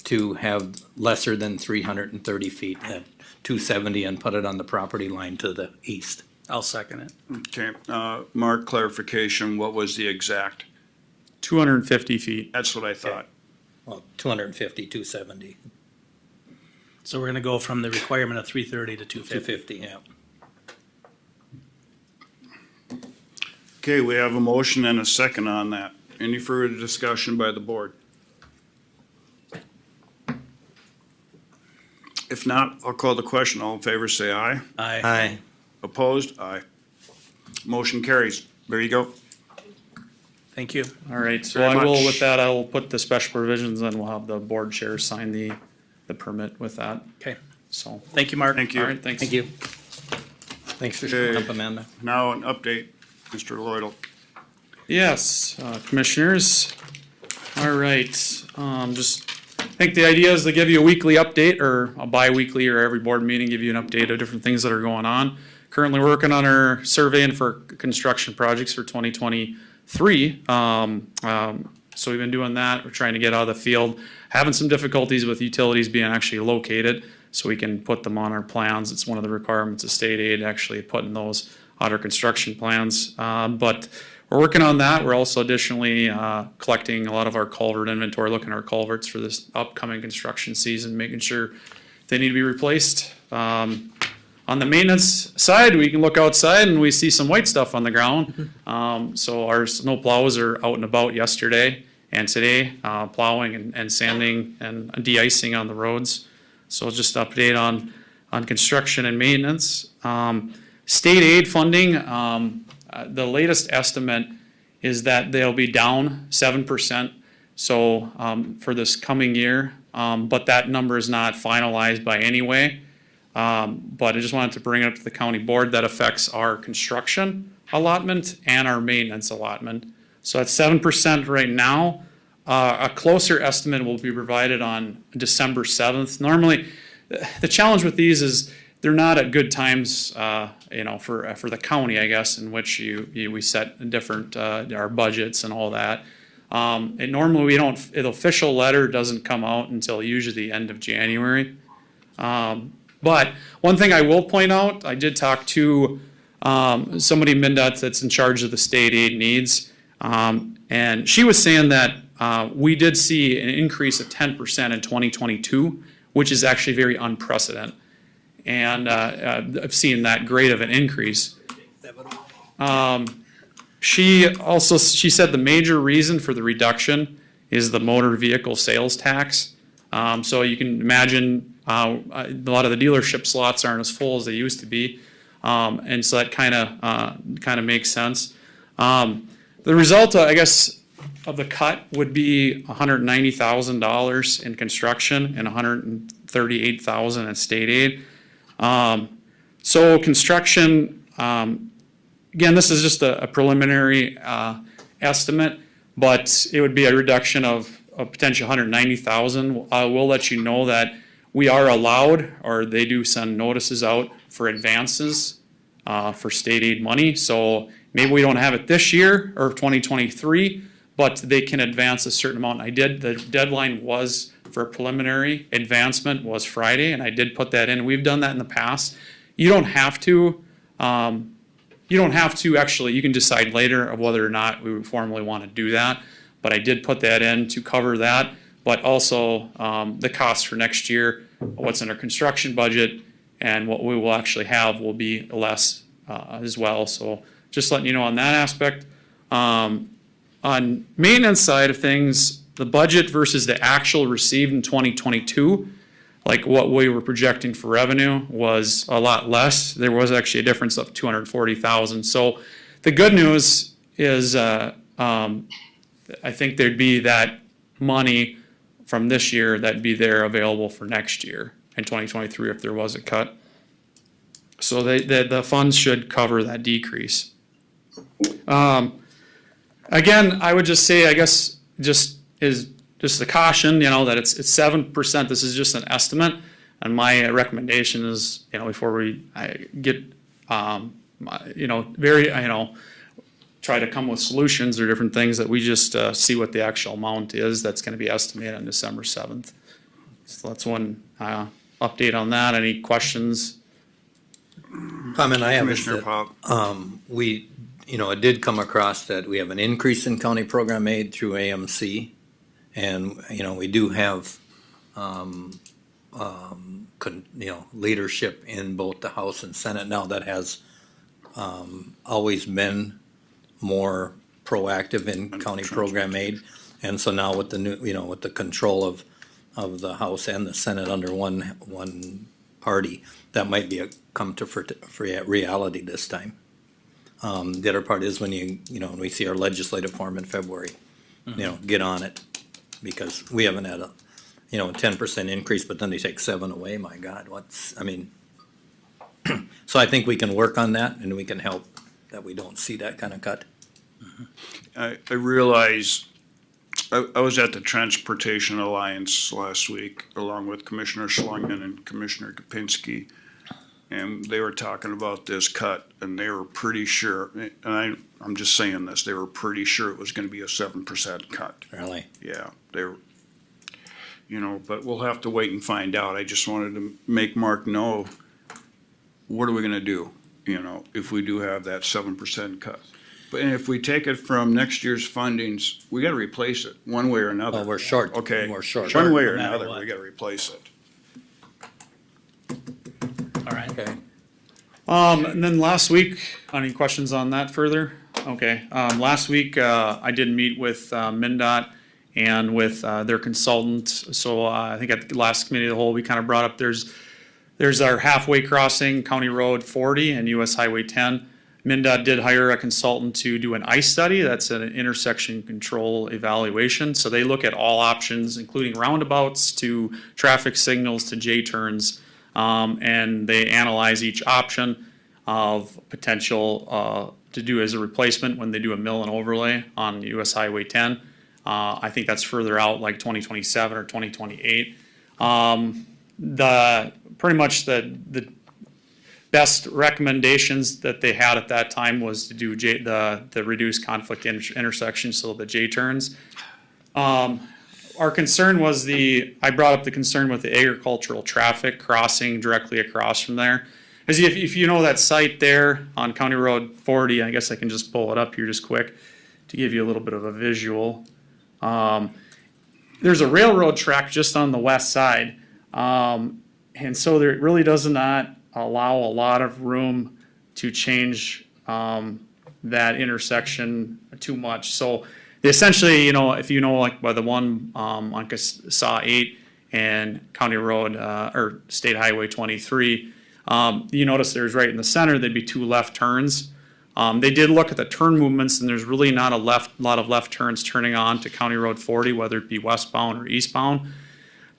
to have lesser than 330 feet at 270 and put it on the property line to the east. I'll second it. Okay, Mark, clarification, what was the exact? 250 feet. That's what I thought. Well, 250, 270, So we're gonna go from the requirement of 330 to 250. 250, yeah. Okay, we have a motion and a second on that. Any further discussion by the board? If not, I'll call the question. All in favor, say aye. Aye. Opposed? Aye. Motion carries. There you go. Thank you. All right, so Very I will, much. with that, I will put the special provisions and we'll have the board chair sign the permit with that, Okay. so. Thank you, Mark. Thank you. All right, thanks. Thank you. Thanks for showing up, Amanda. Now an update, Mr. Lloydell. Yes, commissioners. All right, just, I think the idea is to give you a weekly update or a bi-weekly or every board meeting, give you an update of different things that are going on. Currently working on our surveying for construction projects for 2023. So we've been doing that. We're trying to get out of the field. Having some difficulties with utilities being actually located so we can put them on our plans. It's one of the requirements of state aid, actually putting those on our construction plans. But we're working on that. We're also additionally collecting a lot of our culvert inventory, looking at our culverts for this upcoming construction season, making sure they need to be replaced. On the maintenance side, we can look outside and we see some white stuff on the ground. So our snow plows are out and about yesterday and today, plowing and sanding and de-icing on the roads. So just update on construction and maintenance. State aid funding, the latest estimate is that they'll be down 7%. So for this coming year, but that number is not finalized by any way. But I just wanted to bring it up to the county board that affects our construction allotment and our maintenance allotment. So at 7% right now. A closer estimate will be provided on December 7th. Normally, the challenge with these is they're not at good times, for the county, I guess, in which we set different our budgets and all that. And normally we don't. The official letter doesn't come out until usually the end of January. But one thing I will point out, I did talk to somebody in MnDOT that's in charge of the state aid needs, and she was saying that we did see an increase of 10% in 2022, which is actually very unprecedented. And I've seen that great of an increase. She said the major reason for the reduction is the motor vehicle sales tax. So you can imagine a lot of the dealership slots aren't as full as they used to be. And so that kind of makes sense. The result, I guess, of the cut would be $190,000 in construction and $138,000 in state aid. So construction, again, this is just a preliminary estimate, but it would be a reduction of a potential $190,000. I will let you know that we are allowed, or they do send notices out for advances for state aid money. So maybe we don't have it this year or 2023, but they can advance a certain amount. The deadline was for preliminary advancement was Friday, and I did put that in. We've done that in the past. You don't have to. Actually, you can decide later of whether or not we would formally want to do that. But I did put that in to cover that. But also the cost for next year, what's in our construction budget, and what we will actually have will be less as well. So just letting you know on that aspect. On maintenance side of things, the budget versus the actual received in 2022, like what we were projecting for revenue was a lot less. There was actually a difference of $240,000. So the good news is I think there'd be that money from this year that'd be there available for next year in 2023 if there was a cut. So the funds should cover that decrease. Again, I would just say, I guess, just a caution, that it's 7%. This is just an estimate, and my recommendation is, before I get, try to come with solutions or different things, that we just see what the actual amount is that's going to be estimated on December 7th. So that's one update on that. Any questions? Comment I have is Commissioner that, Pop. it did come across that we have an increase in county program aid through AMC. And, we do have, leadership in both the House and Senate now that has always been more proactive in county program aid. And so now with the new, with the control of the House and the Senate under one party, that might be come to reality this time. The other part is when when we see our legislative form in February, get on it, because we haven't had a 10% increase, but then they take 7 away. My God, So I think we can work on that and we can help that we don't see that kind of cut. I realize, I was at the Transportation Alliance last week along with Commissioner Schlangen and Commissioner Kapinski. And they were talking about this cut and they were pretty sure, and I'm just saying this, they were pretty sure it was gonna be a 7% cut. Really? Yeah, they were, but we'll have to wait and find out. I just wanted to make Mark know, what are we gonna do, if we do have that 7% cut? But if we take it from next year's fundings, we gotta replace it, one way or another. Well, we're short. Okay, We're short. one way or no matter another, what. we gotta replace it. All right. Okay. And then last week, any questions on that further? Okay, last week, I did meet with, MnDOT and with, their consultant. So, I think at the last committee of the whole, we kind of brought up, there's our halfway crossing, County Road 40 and US Highway 10. MnDOT did hire a consultant to do an ICE study. That's an intersection control evaluation. So they look at all options, including roundabouts to traffic signals to J-turns. And they analyze each option of potential to do as a replacement when they do a mill and overlay on US Highway 10. I think that's further out, like 2027 or 2028. Pretty much the best recommendations that they had at that time was to do the reduced conflict intersection, so the J-turns. Our concern was I brought up the concern with the agricultural traffic crossing directly across from there. As if you know that site there on County Road 40, I guess I can just pull it up here just quick to give you a little bit of a visual. There's a railroad track just on the west side. And so there really does not allow a lot of room to change that intersection too much. So essentially, if like by the one on SAW 8 and County Road or State Highway 23, you notice there's right in the center, there'd be two left turns. They did look at the turn movements, and there's really not a lot of left turns turning on to County Road 40, whether it be westbound or eastbound.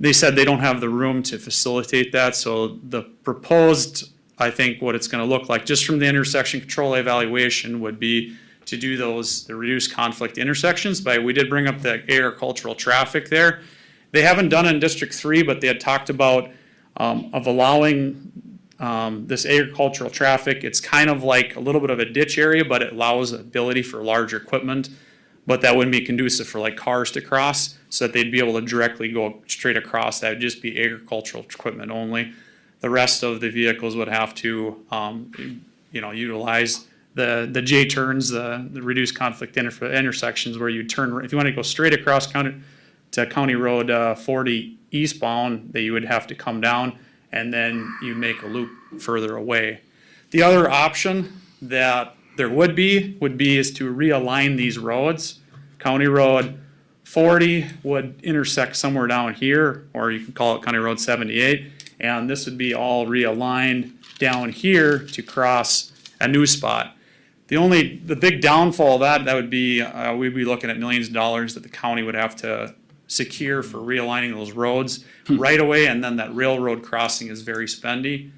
They said they don't have the room to facilitate that, so the proposed, I think what it's gonna look like, just from the intersection control evaluation, would be to do the reduced conflict intersections. But we did bring up the agricultural traffic there. They haven't done it in District 3, but they had talked about of allowing this agricultural traffic. It's kind of like a little bit of a ditch area, but it allows the ability for larger equipment. But that wouldn't be conducive for like cars to cross, so that they'd be able to directly go straight across. That would just be agricultural equipment only. The rest of the vehicles would have to, utilize the J-turns, the reduced conflict intersections where you turn, if you want to go straight across County Road 40 eastbound, that you would have to come down and then you make a loop further away. The other option that there would be is to realign these roads. County Road 40 would intersect somewhere down here, or you can call it County Road 78, and this would be all realigned down here to cross a new spot. The big downfall of that would be, we'd be looking at millions of dollars that the county would have to secure for realigning those roads right away, and then that railroad crossing is very spendy.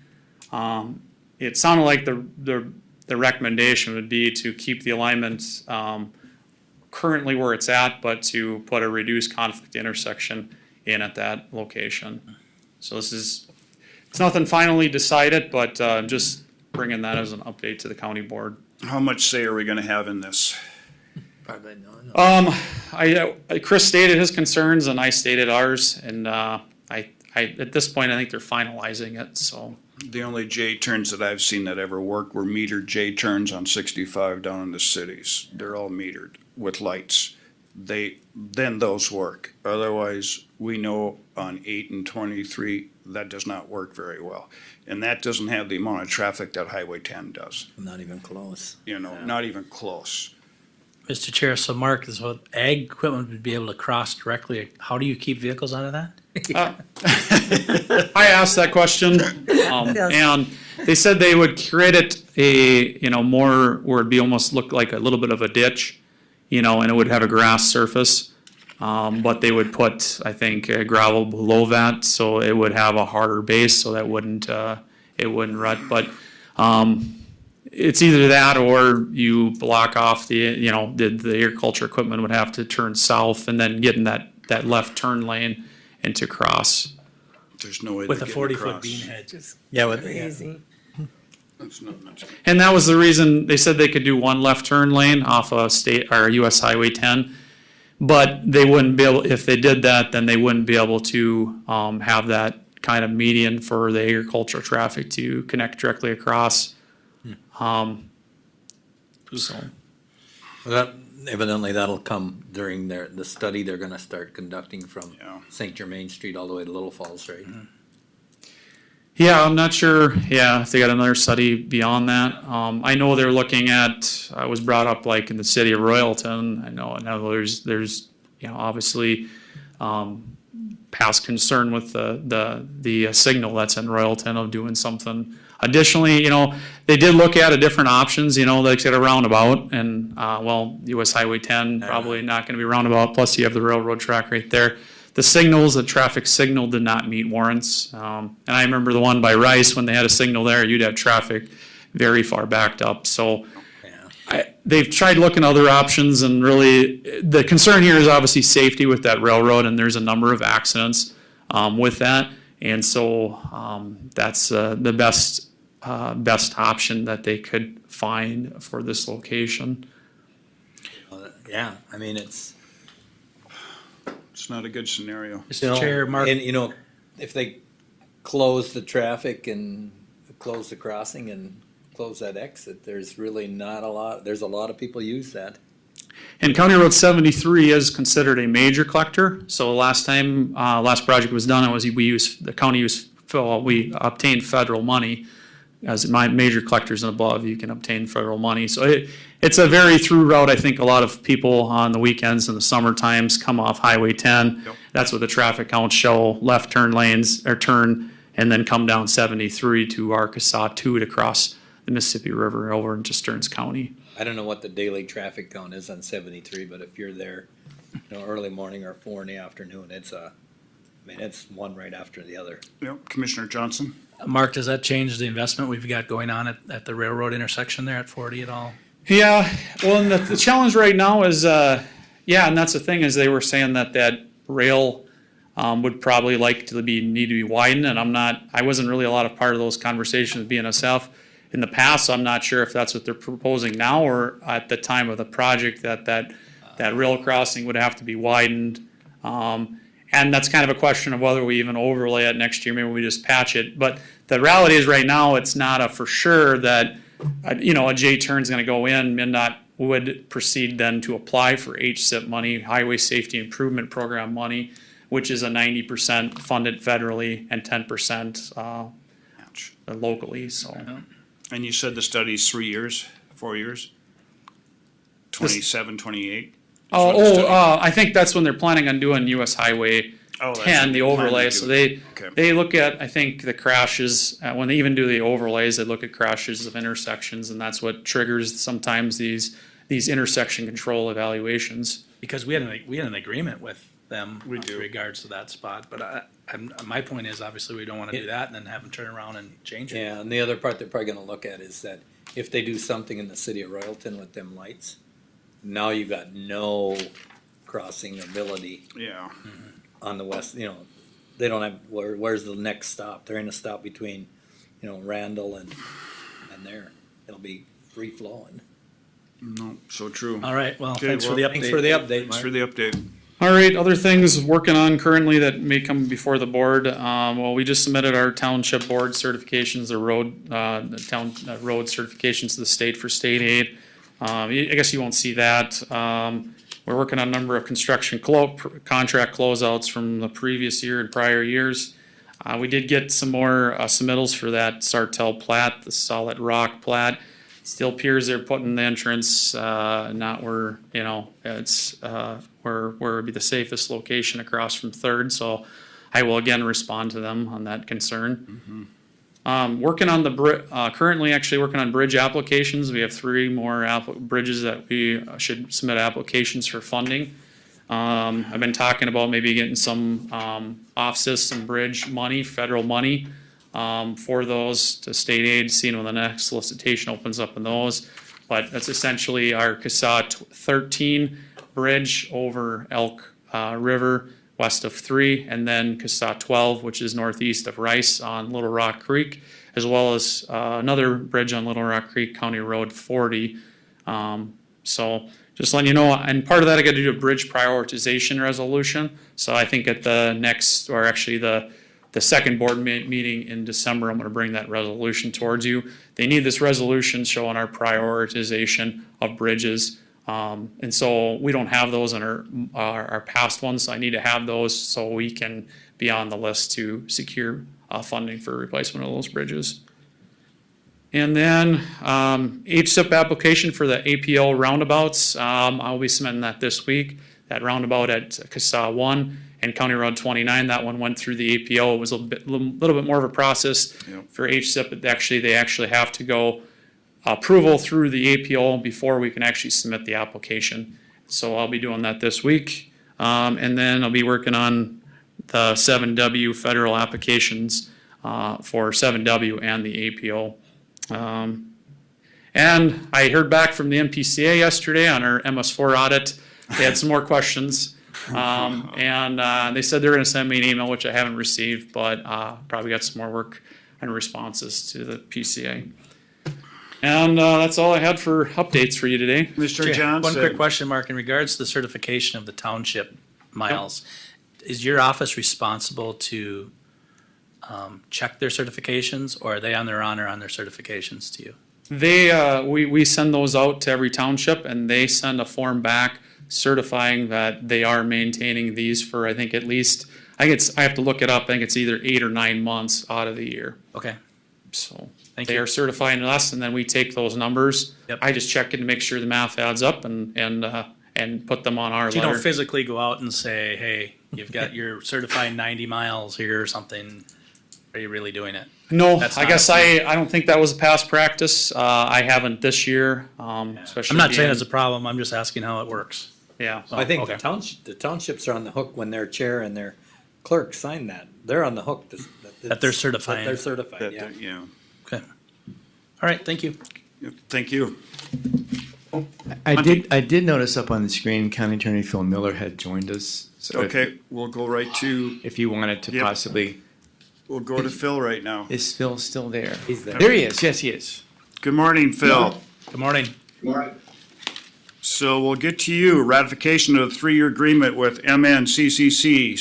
It sounded like the recommendation would be to keep the alignment currently where it's at, but to put a reduced conflict intersection in at that location. So it's nothing finally decided, but just bringing that as an update to the county board. How much say are we gonna have in this? Probably no. Chris stated his concerns and I stated ours, and at this point, I think they're finalizing it, so. The only J-turns that I've seen that ever worked were metered J-turns on 65 down in the cities. They're all metered with lights. Then those work. Otherwise, we know on 8 and 23, that does not work very well. And that doesn't have the amount of traffic that Highway 10 does, Not even close. not even close. Mr. Chair, so Mark, so ag equipment would be able to cross directly. How do you keep vehicles out of that? I asked that question, and they said they would create it more where it'd be almost look like a little bit of a ditch, and it would have a grass surface. But they would put, I think, gravel below that, so it would have a harder base, so that it wouldn't rut, but, it's either that or you block off the agriculture equipment would have to turn south and then get in that left turn lane and to cross. There's no way With they're a getting 40-foot across. bean hedge. Yeah, with, Crazy. That's not much. And that was the reason they said they could do one left turn lane off of US Highway 10. But they wouldn't be able, if they did that, then they wouldn't be able to, have that kind of median for the agricultural traffic to connect directly across. So, that, evidently that'll come during the study they're gonna start conducting from Yeah. St. Germain Street all the way to Little Falls, right? yeah, I'm not sure, if they got another study beyond that. I know they're looking at, it was brought up like in the city of Royalton. I know there's, obviously, past concern with the signal that's in Royalton of doing something. Additionally, they did look at different options, they get a roundabout and, US Highway 10, probably not gonna be roundabout, plus you have the railroad track right there. The signals, the traffic signal did not meet warrants. And I remember the one by Rice, when they had a signal there, you'd have traffic very far backed up, so. Yeah. They've tried looking at other options and really, the concern here is obviously safety with that railroad and there's a number of accidents, with that. And so, that's, the best option that they could find for this location. Yeah, I mean, it's, It's not a good scenario. Mr. Chair, Mark, and if they close the traffic and close the crossing and close that exit, there's really not a lot, there's a lot of people use that. And County Road 73 is considered a major collector. So last time, last project was done, we obtained federal money. As my major collectors and above, you can obtain federal money. So it's a very through route. I think a lot of people on the weekends and the summer times come off Highway 10. Yep. That's what the traffic counts show, left turn lanes or turn and then come down 73 to Arkansas 2 to cross the Mississippi River over into Stearns County. I don't know what the daily traffic count is on 73, but if you're there, early morning or 4 in the afternoon, it's one right after the other. Yep, Commissioner Johnson? Mark, does that change the investment we've got going on at the railroad intersection there at 40 at all? Yeah, well, and the challenge right now is, and that's the thing, is they were saying that rail would probably need to be widened, and I wasn't really a lot of part of those conversations with BNSF in the past, so I'm not sure if that's what they're proposing now, or at the time of the project, that rail crossing would have to be widened. And that's kind of a question of whether we even overlay it next year, maybe we just patch it. But the reality is right now, it's not a for sure that, a J-turn's gonna go in. MnDOT would proceed then to apply for HSIP money, Highway Safety Improvement Program money, which is a 90% funded federally and 10% Ouch. locally, so. And you said the study's 4 years? 27, 28? I think that's when they're planning on doing US Highway Oh, that's 10, what the they're planning to overlay, do. so they Okay. look at, I think, the crashes, when they even do the overlays, they look at crashes of intersections, and that's what triggers sometimes these intersection control evaluations. Because we had an agreement with them We with do. regards to that spot, but my point is, obviously, we don't wanna do that and then have them turn around and change it. Yeah, and the other part they're probably gonna look at is that if they do something in the city of Royalton with them lights, now you got no crossing ability Yeah, on the west, they don't have, where's the next stop? There ain't a stop between, Randall and there. It'll be free flowing. no, so true. All right, well, Okay, thanks for the update. Thanks for the update, Thanks Mark. for the update. All right, other things working on currently that may come before the board. We just submitted our township board certifications, the road certifications to the state for state aid. I guess you won't see that. We're working on a number of construction contract closeouts from the previous year and prior years. We did get some more submittals for that Sartell plat, the solid rock plat. Still appears they're putting the entrance, not where, it's, where it would be the safest location across from Third, so I will again respond to them on that concern. Working on currently actually working on bridge applications. We have 3 more bridges that we should submit applications for funding. I've been talking about maybe getting some off-system bridge money, federal money, for those to state aid, seeing when the next solicitation opens up in those. But that's essentially our CASA 13 bridge over Elk River west of 3, and then CASA 12, which is northeast of Rice on Little Rock Creek, as well as another bridge on Little Rock Creek, County Road 40. So just letting you know, and part of that I got to do a bridge prioritization resolution. So I think at the next, or actually the second board meeting in December, I'm going to bring that resolution towards you. They need this resolution showing our prioritization of bridges. And so we don't have those in our past ones. So I need to have those so we can be on the list to secure funding for replacement of those bridges. And then HSIP application for the APO roundabouts. I'll be submitting that this week. That roundabout at CASA 1 and County Road 29, that one went through the APO. It was a little bit more of a process for HSIP. They actually have to go approval through the APO before we can actually submit the application. So I'll be doing that this week. And then I'll be working on the 7W federal applications for 7W and the APO. And I heard back from the MPCA yesterday on our MS4 audit. They had some more questions. And they said they're going to send me an email, which I haven't received, but probably got some more work and responses to the PCA. And that's all I had for updates for you today. Mr. Johnson? One quick question, Mark, in regards to the certification of the township miles. Is your office responsible to check their certifications, or are they on their honor on their certifications to you? We send those out to every township, and they send a form back certifying that they are maintaining these for, I think, at least, I have to look it up, I think it's either 8 or 9 months out of the year. Okay, So thank they you. are certifying us, and then we take those numbers. Yep. I just check it to make sure the math adds up and put them on our So you letter. don't physically go out and say, hey, you've got your certified 90 miles here or something. Are you really doing it? No, That's I not- guess I don't think that was a past practice. I haven't this year, especially. I'm not saying being- it's a problem, I'm just asking how it works. Yeah. I think okay. the townships are on the hook when their chair and their clerk sign that. They're on the hook. That they're certifying. That they're certified, That- yeah. Yeah. Okay. All right, thank you. Yep, thank you. I did notice up on the screen, County Attorney Phil Miller had joined us. So Okay, we'll go right to, If you wanted to Yep. possibly, we'll go to Phil right now. is Phil still there? He's there. There he is, yes, he is. Good morning, Phil. Good morning. So we'll get to you. Ratification of the 3-year agreement with MNCCC,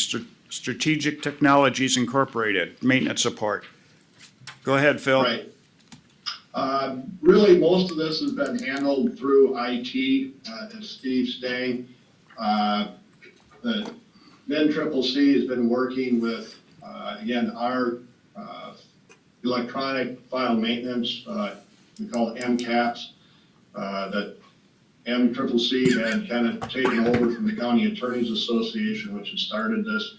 Strategic Technologies Incorporated, maintenance support. Go ahead, Phil. Right. Really, most of this has been handled through IT, and Steve Stang. The NCCC has been working with, again, our electronic file maintenance, we call it MCAPS, that MCCC had kind of taken over from the County Attorneys Association, which had started this.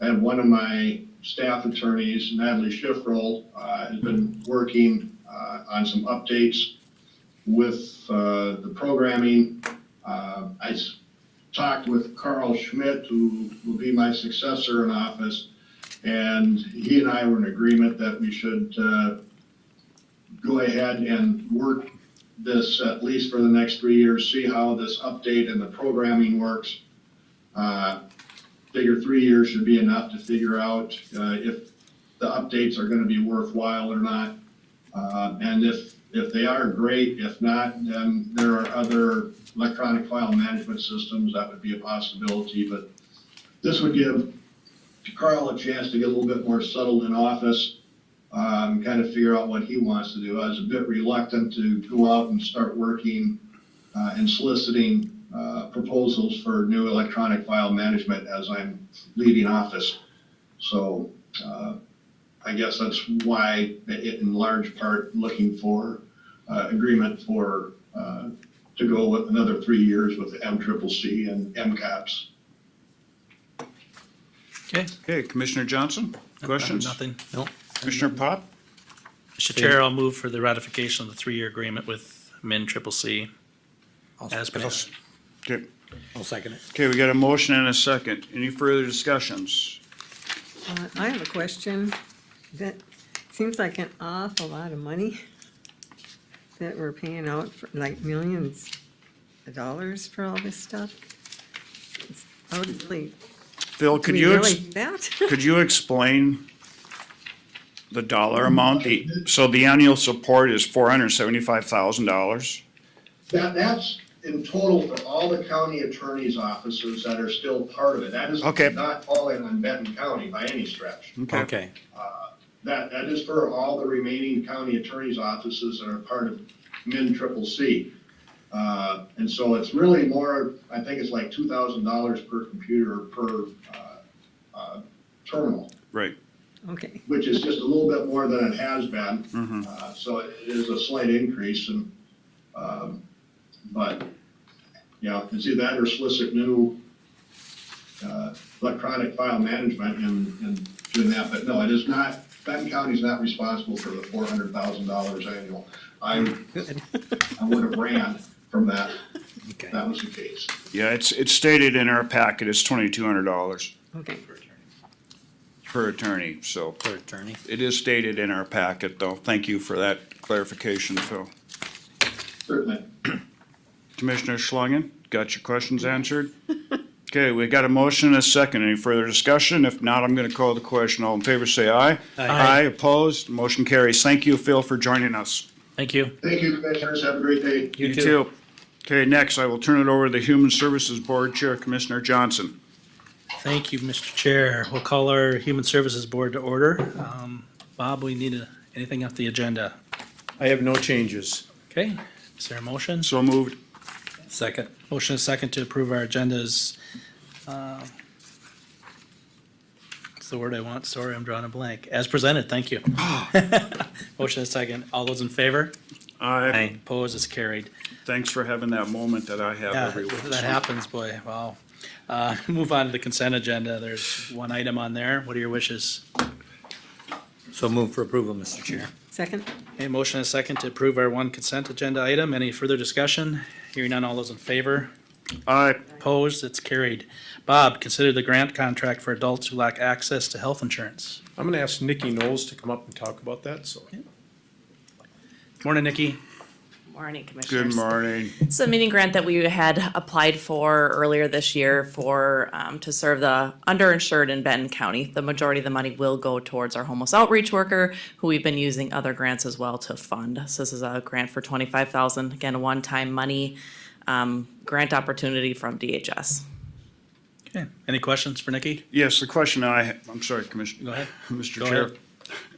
And one of my staff attorneys, Natalie Schiffroll, has been working on some updates with the programming. I talked with Carl Schmidt, who will be my successor in office, and he and I were in agreement that we should go ahead and work this at least for the next 3 years, see how this update and the programming works. Figure 3 years should be enough to figure out if the updates are gonna be worthwhile or not. And if they are, great. If not, then there are other electronic file management systems that would be a possibility. But this would give Carl a chance to get a little bit more settled in office, kind of figure out what he wants to do. I was a bit reluctant to go out and start working and soliciting proposals for new electronic file management as I'm leaving office. So I guess that's why, in large part, looking for agreement for to go with another 3 years with the MCCC and MCAPS. Okay, Commissioner Johnson, questions? Nothing. Commissioner Pop? Mr. Chair, I'll move for the ratification of the 3-year agreement with MNCCC as presented. Okay, I'll second it. okay, we got a motion and a second. Any further discussions? I have a question. That seems like an awful lot of money that we're paying out for, like millions of dollars for all this stuff. It's totally, Phil, do could we you, really do that? could you explain the dollar amount? So the annual support is $475,000? That's in total for all the county attorney's offices that are still part of it. That is Okay. not falling on Benton County by any stretch. Okay. That is for all the remaining county attorney's offices that are part of MIN-CCC. And so it's really more, I think it's like $2,000 per computer per terminal, Right. Okay, which is just a little bit more than it has been. Mhm. So it is a slight increase and, but, yeah, it's either that or solicit new electronic file management and doing that, but no, it is not, Benton County is not responsible for the $400,000 annual. I would have ran from that, if that was the case. Yeah, it's stated in our packet, it's $2,200 okay. per attorney, so Per attorney. it is stated in our packet, though. Thank you for that clarification, Phil. Certainly. Commissioner Schlangen, got your questions answered? Okay, we got a motion and a second. Any further discussion? If not, I'm gonna call the question. All in favor, say aye. Aye. Opposed? Motion carries. Thank you, Phil, for joining us. Thank you. Thank you, commissioners. Have a great day. You too. Okay, next, I will turn it over to the Human Services Board Chair, Commissioner Johnson. Thank you, Mr. Chair. We'll call our Human Services Board to order. Bob, we need anything off the agenda? I have no changes. Okay, is there a motion? So moved. Second. Motion is second to approve our agendas. What's the word I want? Sorry, I'm drawing a blank. As presented, thank you. Motion is second. All those in favor? Opposed is carried. Thanks for having that moment that I have Yeah, every once. that happens, boy, wow. Move on to the consent agenda. There's one item on there. What are your wishes? So move for approval, Mr. Chair. Second? A motion is second to approve our one consent agenda item. Any further discussion? Hearing none, all those in favor? Aye. Opposed, it's carried. Bob, consider the grant contract for adults who lack access to health insurance. I'm gonna ask Nikki Knowles to come up and talk about that, so. Morning, Nikki. Morning, Commissioners. Good morning. It's a meeting grant that we had applied for earlier this year for, to serve the underinsured in Benton County. The majority of the money will go towards our homeless outreach worker, who we've been using other grants as well to fund. So this is a grant for $25,000, again, a one-time money, grant opportunity from DHS. Okay, any questions for Nikki? Yes, the question I'm sorry, Commissioner. Go ahead. Mr. Go Chair. ahead.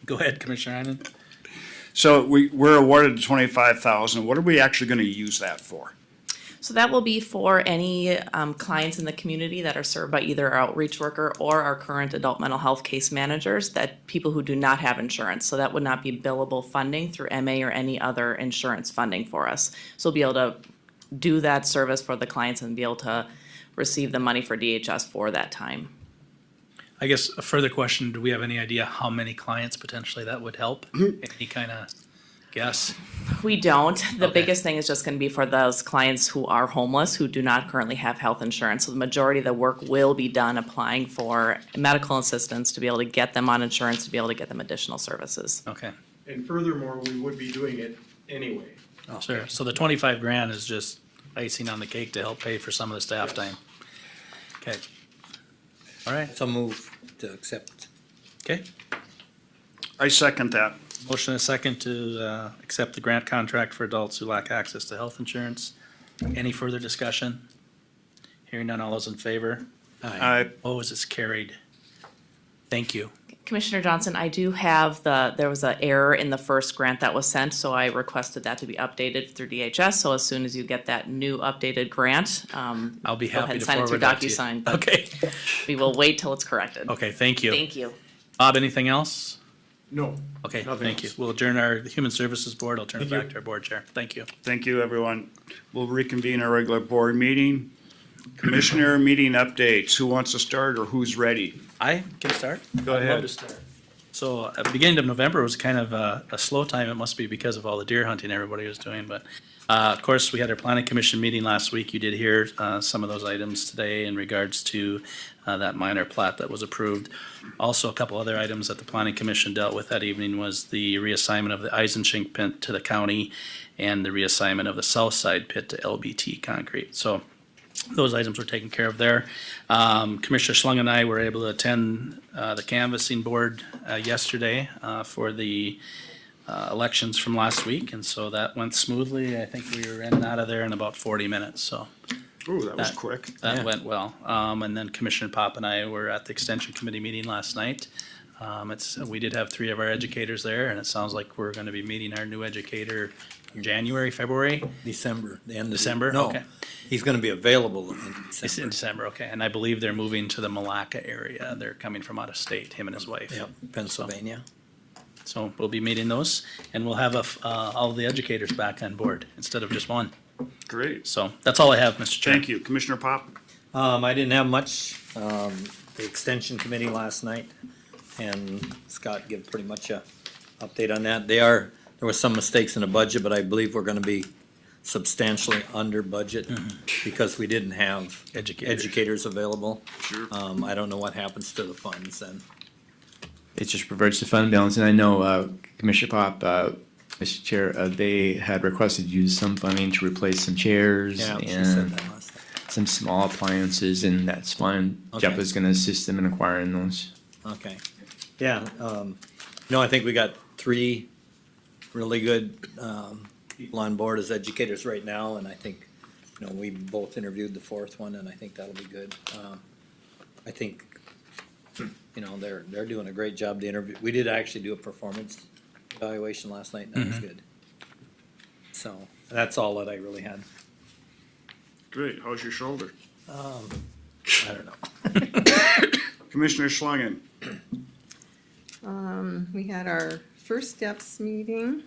Go ahead, Commissioner Heinen. So we're awarded the $25,000. What are we actually gonna use that for? So that will be for any clients in the community that are served by either our outreach worker or our current adult mental health case managers, that people who do not have insurance. So that would not be billable funding through MA or any other insurance funding for us. So we'll be able to do that service for the clients and be able to receive the money for DHS for that time. I guess a further question, do we have any idea how many clients potentially that would help? Any kind of guess? We don't. The Okay. biggest thing is just going to be for those clients who are homeless, who do not currently have health insurance. So the majority of the work will be done applying for medical assistance to be able to get them on insurance, to be able to get them additional services. Okay, And furthermore, we would be doing it anyway. sure. So the 25 grand is just icing on the cake to help pay for some of the staff time. Okay. All right, So move to accept. okay. I second that. Motion is second to accept the grant contract for adults who lack access to health insurance. Any further discussion? Hearing none, all those in favor? Aye. Opposed, it's carried. Thank you. Commissioner Johnson, I do have there was an error in the first grant that was sent, so I requested that to be updated through DHS. So as soon as you get that new updated grant, I'll be go ahead happy and to sign it through forward that to you. DocuSign. But Okay, we will wait till it's corrected. okay, thank you. Thank you. Bob, anything else? No. Okay, Nothing thank you. else. We'll adjourn our Human Services Board. I'll turn it Thank you. back to our board chair. Thank you. Thank you, everyone. We'll reconvene our regular board meeting. Commissioner meeting updates. Who wants to start or who's ready? I can start? Go I'd love ahead. to start. So at the beginning of November was kind of a slow time. It must be because of all the deer hunting everybody was doing, but Of course, we had our planning commission meeting last week. You did hear some of those items today in regards to that minor plat that was approved. Also, a couple other items that the planning commission dealt with that evening was the reassignment of the Eisenschink pit to the county and the reassignment of the south side pit to LBT Concrete. So those items were taken care of there. Commissioner Schlung and I were able to attend the canvassing board yesterday for the elections from last week, and so that went smoothly. I think we were in and out of there in about 40 minutes, so Ooh, that was quick. that went well. And then Commissioner Pop and I were at the Extension Committee meeting last night. We did have 3 of our educators there, and it sounds like we're gonna be meeting our new educator in January, February? December, the end of December? No, Okay. he's gonna be available in It's in December. December, okay, and I believe they're moving to the Malacca area. They're coming from out of state, him and his wife. Yep, Pennsylvania. So we'll be meeting those, and we'll have all the educators back on board instead of just one. Great. So that's all I have, Mr. Chair. Thank you. Commissioner Pop? I didn't have much, the extension committee last night, and Scott gave pretty much a update on that. There were some mistakes in the budget, but I believe we're gonna be substantially under budget because we didn't have educators available. Sure. I don't know what happens to the funds then. It just reverts to fund balance, and I know, Commissioner Pop, Mr. Chair, they had requested to use some funding to replace some chairs Yeah, she said and that last time. some small appliances, and that's fine. Jeff Okay. is gonna assist them in acquiring those. Okay, yeah, no, I think we got 3 really good, people on board as educators right now, and I think, we both interviewed the 4th one, and I think that'll be good. I think, they're doing a great job to interview. We did actually do a performance evaluation last night, and that was good. So, that's all that I really had. Great. How's your shoulder? I don't know. Commissioner Schlangen? We had our first steps meeting.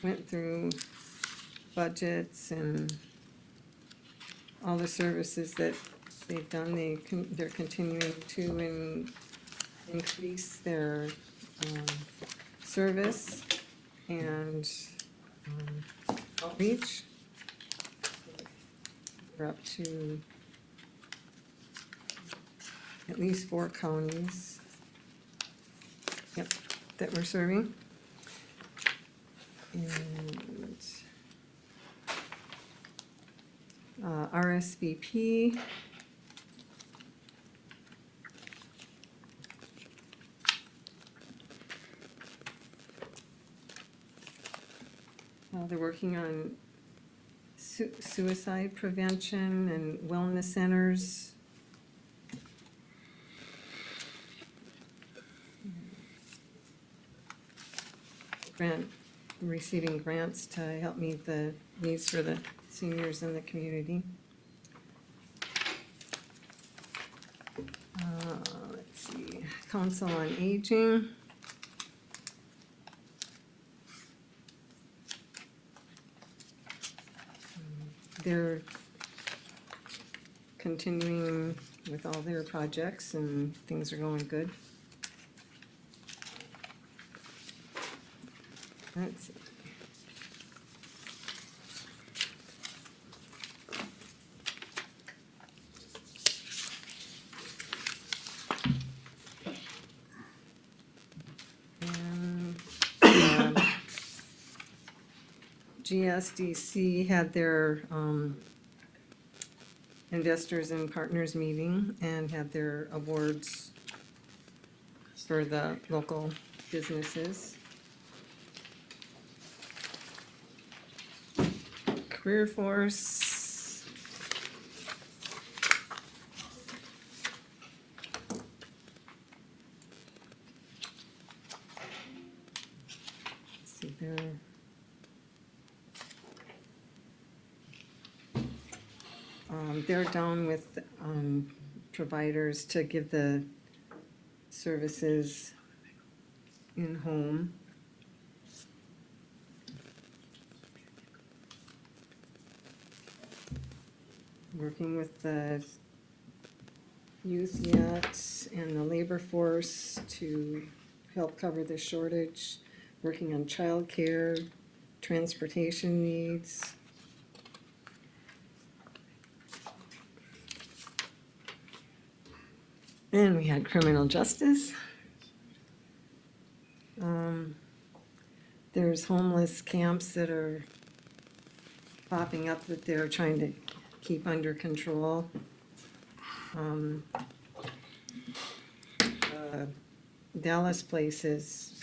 Went through budgets and all the services that they've done. They're continuing to increase their service and outreach. We're up to at least 4 counties. Yep, that we're serving. And RSVP. They're working on suicide prevention and wellness centers. Receiving grants to help meet the needs for the seniors in the community. Let's see, Council on Aging. They're continuing with all their projects and things are going good. Let's see. And, GSDC had their investors and partners meeting and had their awards for the local businesses. Career Force. Let's see there. They're down with providers to give the services in-home. Working with the youth yet and the labor force to help cover the shortage working on childcare, transportation needs. And we had criminal justice. There's homeless camps that are popping up that they're trying to keep under control. Dallas Place has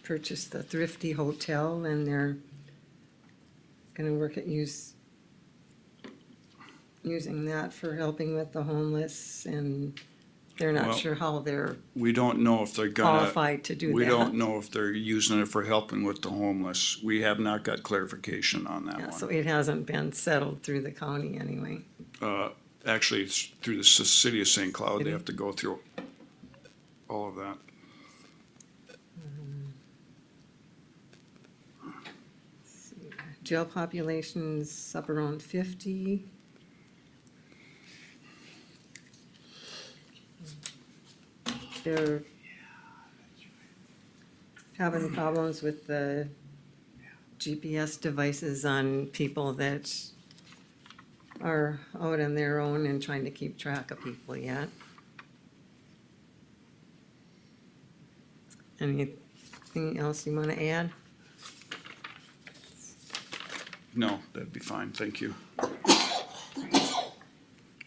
purchased the Thrifty Hotel, and they're gonna work at using that for helping with the homeless, and they're Well, not sure how they're We don't know if they're gonna, qualified to do that. we don't know if they're using it for helping with the homeless. We have not got clarification on that Yeah, so one. it hasn't been settled through the county anyway. Actually, it's through the city of St. Cloud, they City. have to go through all of that. Jail population's up around 50. They're having problems with the GPS devices on people that are out on their own and trying to keep track of people yet. Anything else you want to add? No, that'd be fine, thank you.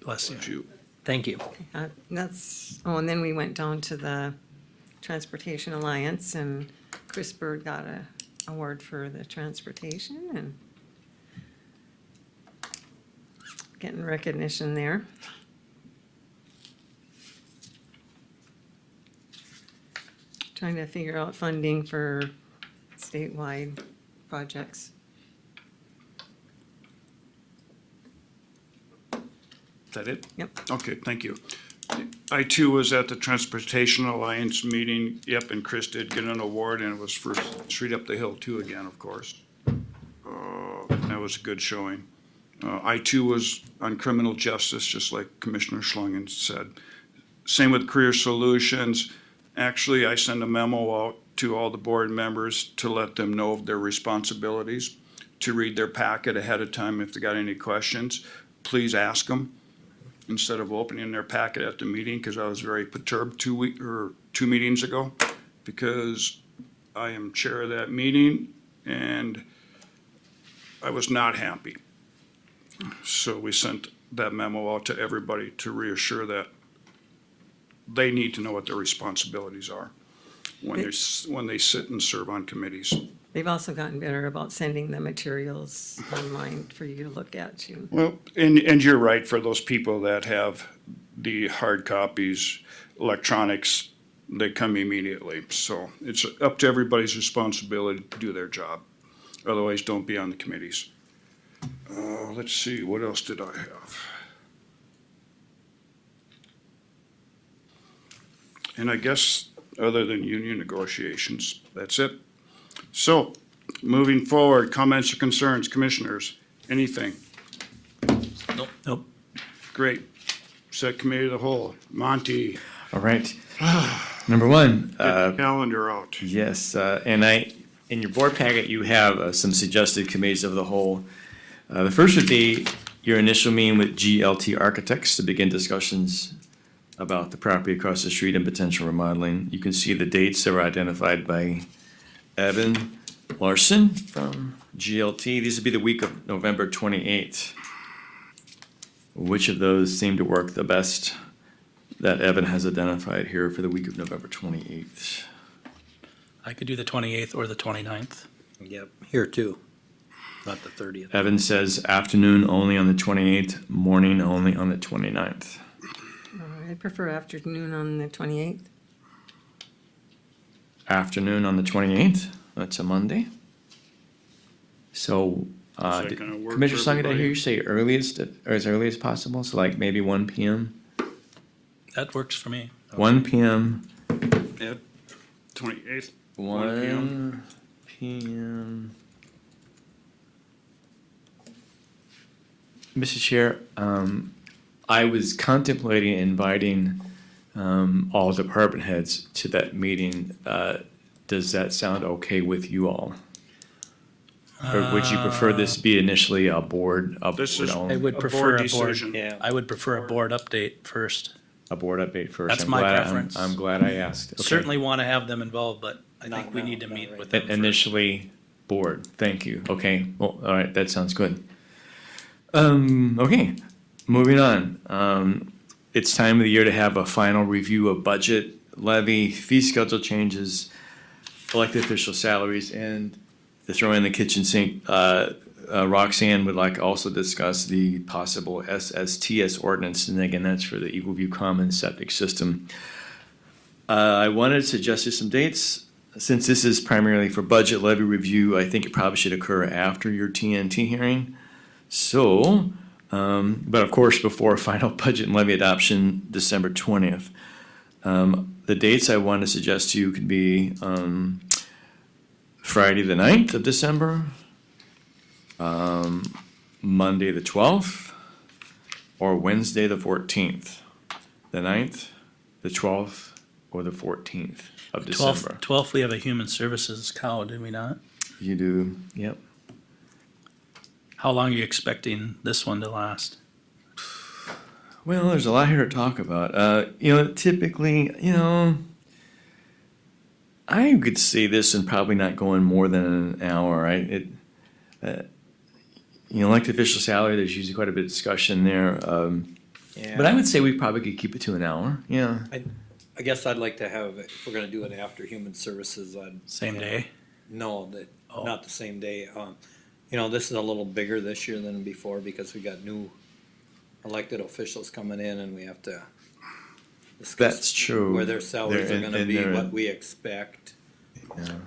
Bless you. Thank you. Thank you. And then we went down to the Transportation Alliance, and Chris Bird got a award for the transportation and getting recognition there. Trying to figure out funding for statewide projects. Is that it? Yep. Okay, thank you. I too was at the Transportation Alliance meeting, yep, and Chris did get an award, and it was for Street Up the Hill too again, of course. That was a good showing. I too was on criminal justice, just like Commissioner Schlangen said. Same with Career Solutions. Actually, I sent a memo out to all the board members to let them know of their responsibilities, to read their packet ahead of time if they got any questions. Please ask them instead of opening their packet at the meeting, because I was very perturbed 2 meetings ago, because I am chair of that meeting and I was not happy. So we sent that memo out to everybody to reassure that they need to know what their responsibilities are when they sit and serve on committees. They've also gotten better about sending the materials online for you to look at too. Well, and you're right, for those people that have the hard copies, electronics, they come immediately. So it's up to everybody's responsibility to do their job. Otherwise, don't be on the committees. Let's see, what else did I have? And I guess, other than union negotiations, that's it. So, moving forward, comments or concerns, commissioners, anything? Nope. Great. Set committee of the whole. Monty, All right. Number one, get the calendar out. yes, and in your board packet, you have some suggested committees of the whole. The first would be your initial meeting with GLT Architects to begin discussions about the property across the street and potential remodeling. You can see the dates that were identified by Evan Larson from GLT. These would be the week of November 28th. Which of those seem to work the best that Evan has identified here for the week of November 28th? I could do the 28th or the 29th. Yep, here too, not the 30th. Evan says afternoon only on the 28th, morning only on the 29th. I prefer afternoon on the 28th. Afternoon on the 28th, that's a Monday. So, that gonna work Commissioner for Sung, did I hear everybody? you say earliest, or as early as possible? So like maybe 1 p.m.? That works for me. 1 p.m. Ed, 28th, 1 p.m. Mr. Chair, I was contemplating inviting all department heads to that meeting. Does that sound okay with you all? Or would you prefer this be initially a board, This is- I would A prefer board a board, decision. Yeah. I would prefer a board update first. a board update first? That's I'm my glad- preference. I'm glad I asked. Okay. Certainly want to have them involved, but I Not think we now, need to not meet right with them first. Initially, board, thank you, okay, well, all right, that sounds good. Okay, moving on, it's time of the year to have a final review of budget, levy, fee schedule changes, elected official salaries, and to throw in the kitchen sink, Roxanne would like to also discuss the possible SSTS ordinance, and again, that's for the Eagle View Common Septic System. I wanted to suggest you some dates. Since this is primarily for budget levy review, I think it probably should occur after your TNT hearing. So, but of course, before final budget and levy adoption, December 20th. The dates I want to suggest to you could be Friday the 9th of December, Monday the 12th, or Wednesday the 14th. The 9th, the 12th, or the 14th of December. 12th, we have a human services cow, did we not? You do, yep. How long are you expecting this one to last? Well, there's a lot here to talk about. Typically, I could see this and probably not going more than an hour, right? Elected official salary, there's usually quite a bit of discussion there. Yeah. But I would say we probably could keep it to an hour, yeah. I guess I'd like to have, if we're gonna do it after human services, Same day? No, Oh. not the same day. This is a little bigger this year than before because we got new elected officials coming in and we have to discuss That's true. where their salaries They're- are gonna and be, they're- what we expect.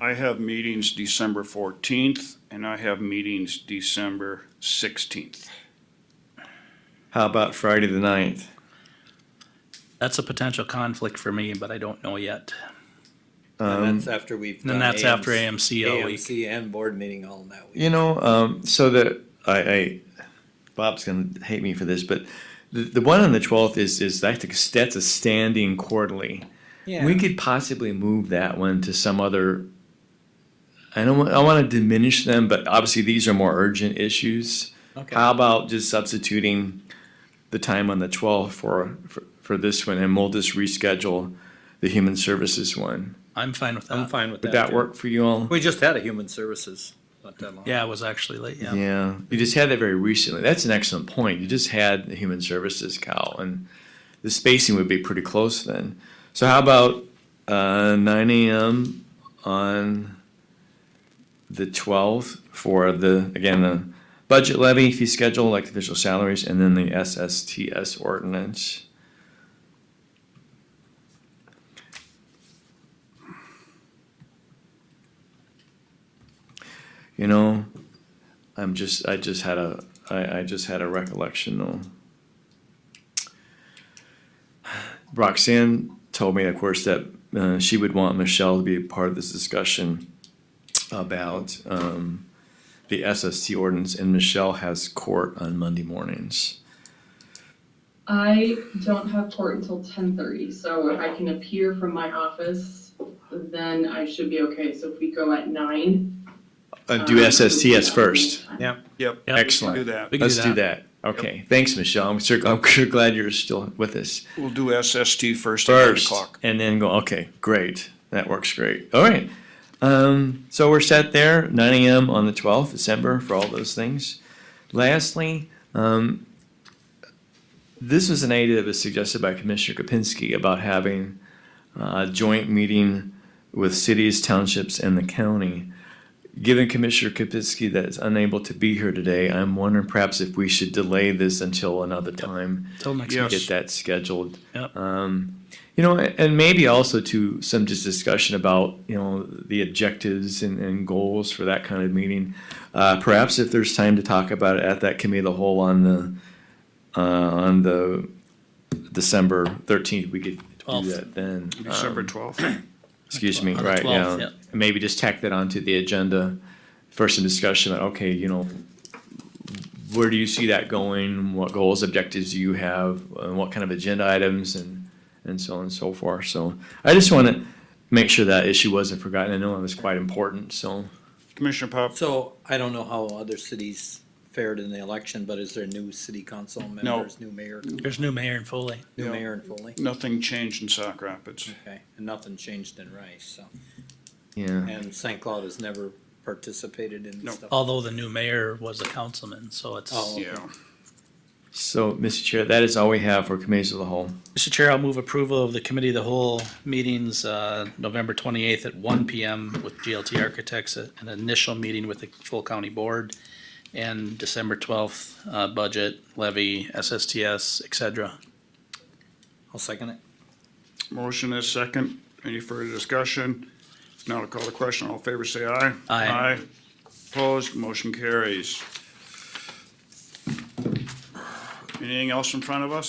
I have meetings December 14th, and I have meetings December 16th. How about Friday the 9th? That's a potential conflict for me, but I don't know yet. And that's after we've Then done that's after AMC all week. AMC and board meeting all that week. So that Bob's gonna hate me for this, but the one on the 12th is that's a standing quarterly. Yeah. We could possibly move that one to some other. I want to diminish them, but obviously these are more urgent issues. Okay. How about just substituting the time on the 12th for this one, and we'll just reschedule the human services one. I'm fine with I'm that. fine with that. Would that too. work for you all? We just had a human services not that long. Yeah, it was actually late, yeah. Yeah, you just had that very recently. That's an excellent point. You just had the human services, Cal, and the spacing would be pretty close then. So how about 9 a.m. on the 12th for the budget levy, fee schedule, elected official salaries, and then the SSTS ordinance. I just had a recollection though. Roxanne told me, of course, that she would want Michelle to be a part of this discussion about the SST ordinance, and Michelle has court on Monday mornings. I don't have court until 10:30, so if I can appear from my office, then I should be okay. So if we go at 9. Do SSTS first. Yeah. Yep. Excellent. Do that. We can Let's do that. Okay. Thanks, Michelle. I'm sure glad you're still with us. We'll do SST first at 9 o'clock. And then go, okay, great. That works great. All right. So we're set there, 9 a.m. on the 12th December for all those things. Lastly, this was an idea that was suggested by Commissioner Kapinski about having a joint meeting with cities, townships, and the county. Given Commissioner Kapinski that is unable to be here today, I'm wondering perhaps if we should delay this until another time. Till next Yes. week. Get that scheduled. Yep. And maybe also to some just discussion about, the objectives and goals for that kind of meeting. Perhaps if there's time to talk about it at that committee of the whole on the December 13th, we could do 12th. that then. December 12th. Excuse me, On the right, 12th, yeah. yep. Maybe just tack that onto the agenda for some discussion about, okay, where do you see that going? What goals, objectives do you have? What kind of agenda items and so on and so forth. So I just want to make sure that issue wasn't forgotten. I know it was quite important, so. Commissioner Pop? So I don't know how other cities fared in the election, but is there new city council members, new mayor, There's new mayor in Foley. new mayor in Foley? Nothing changed in Sauk Rapids. Okay, and nothing changed in Rice, so. Yeah. And St. Cloud has never participated in No. stuff? Although the new mayor was a councilman, so it's. Oh, okay. Yeah. So, Mr. Chair, that is all we have for committees of the whole. Mr. Chair, I'll move approval of the committee of the whole meetings, November 28th at 1 PM with GLT Architects, an initial meeting with the full county board, and December 12th, budget, levy, SSTS, et cetera. I'll second it. Motion is second. Any further discussion? Now to call the question. All in favor, say aye. Aye. Opposed, motion carries. Anything else in front of us?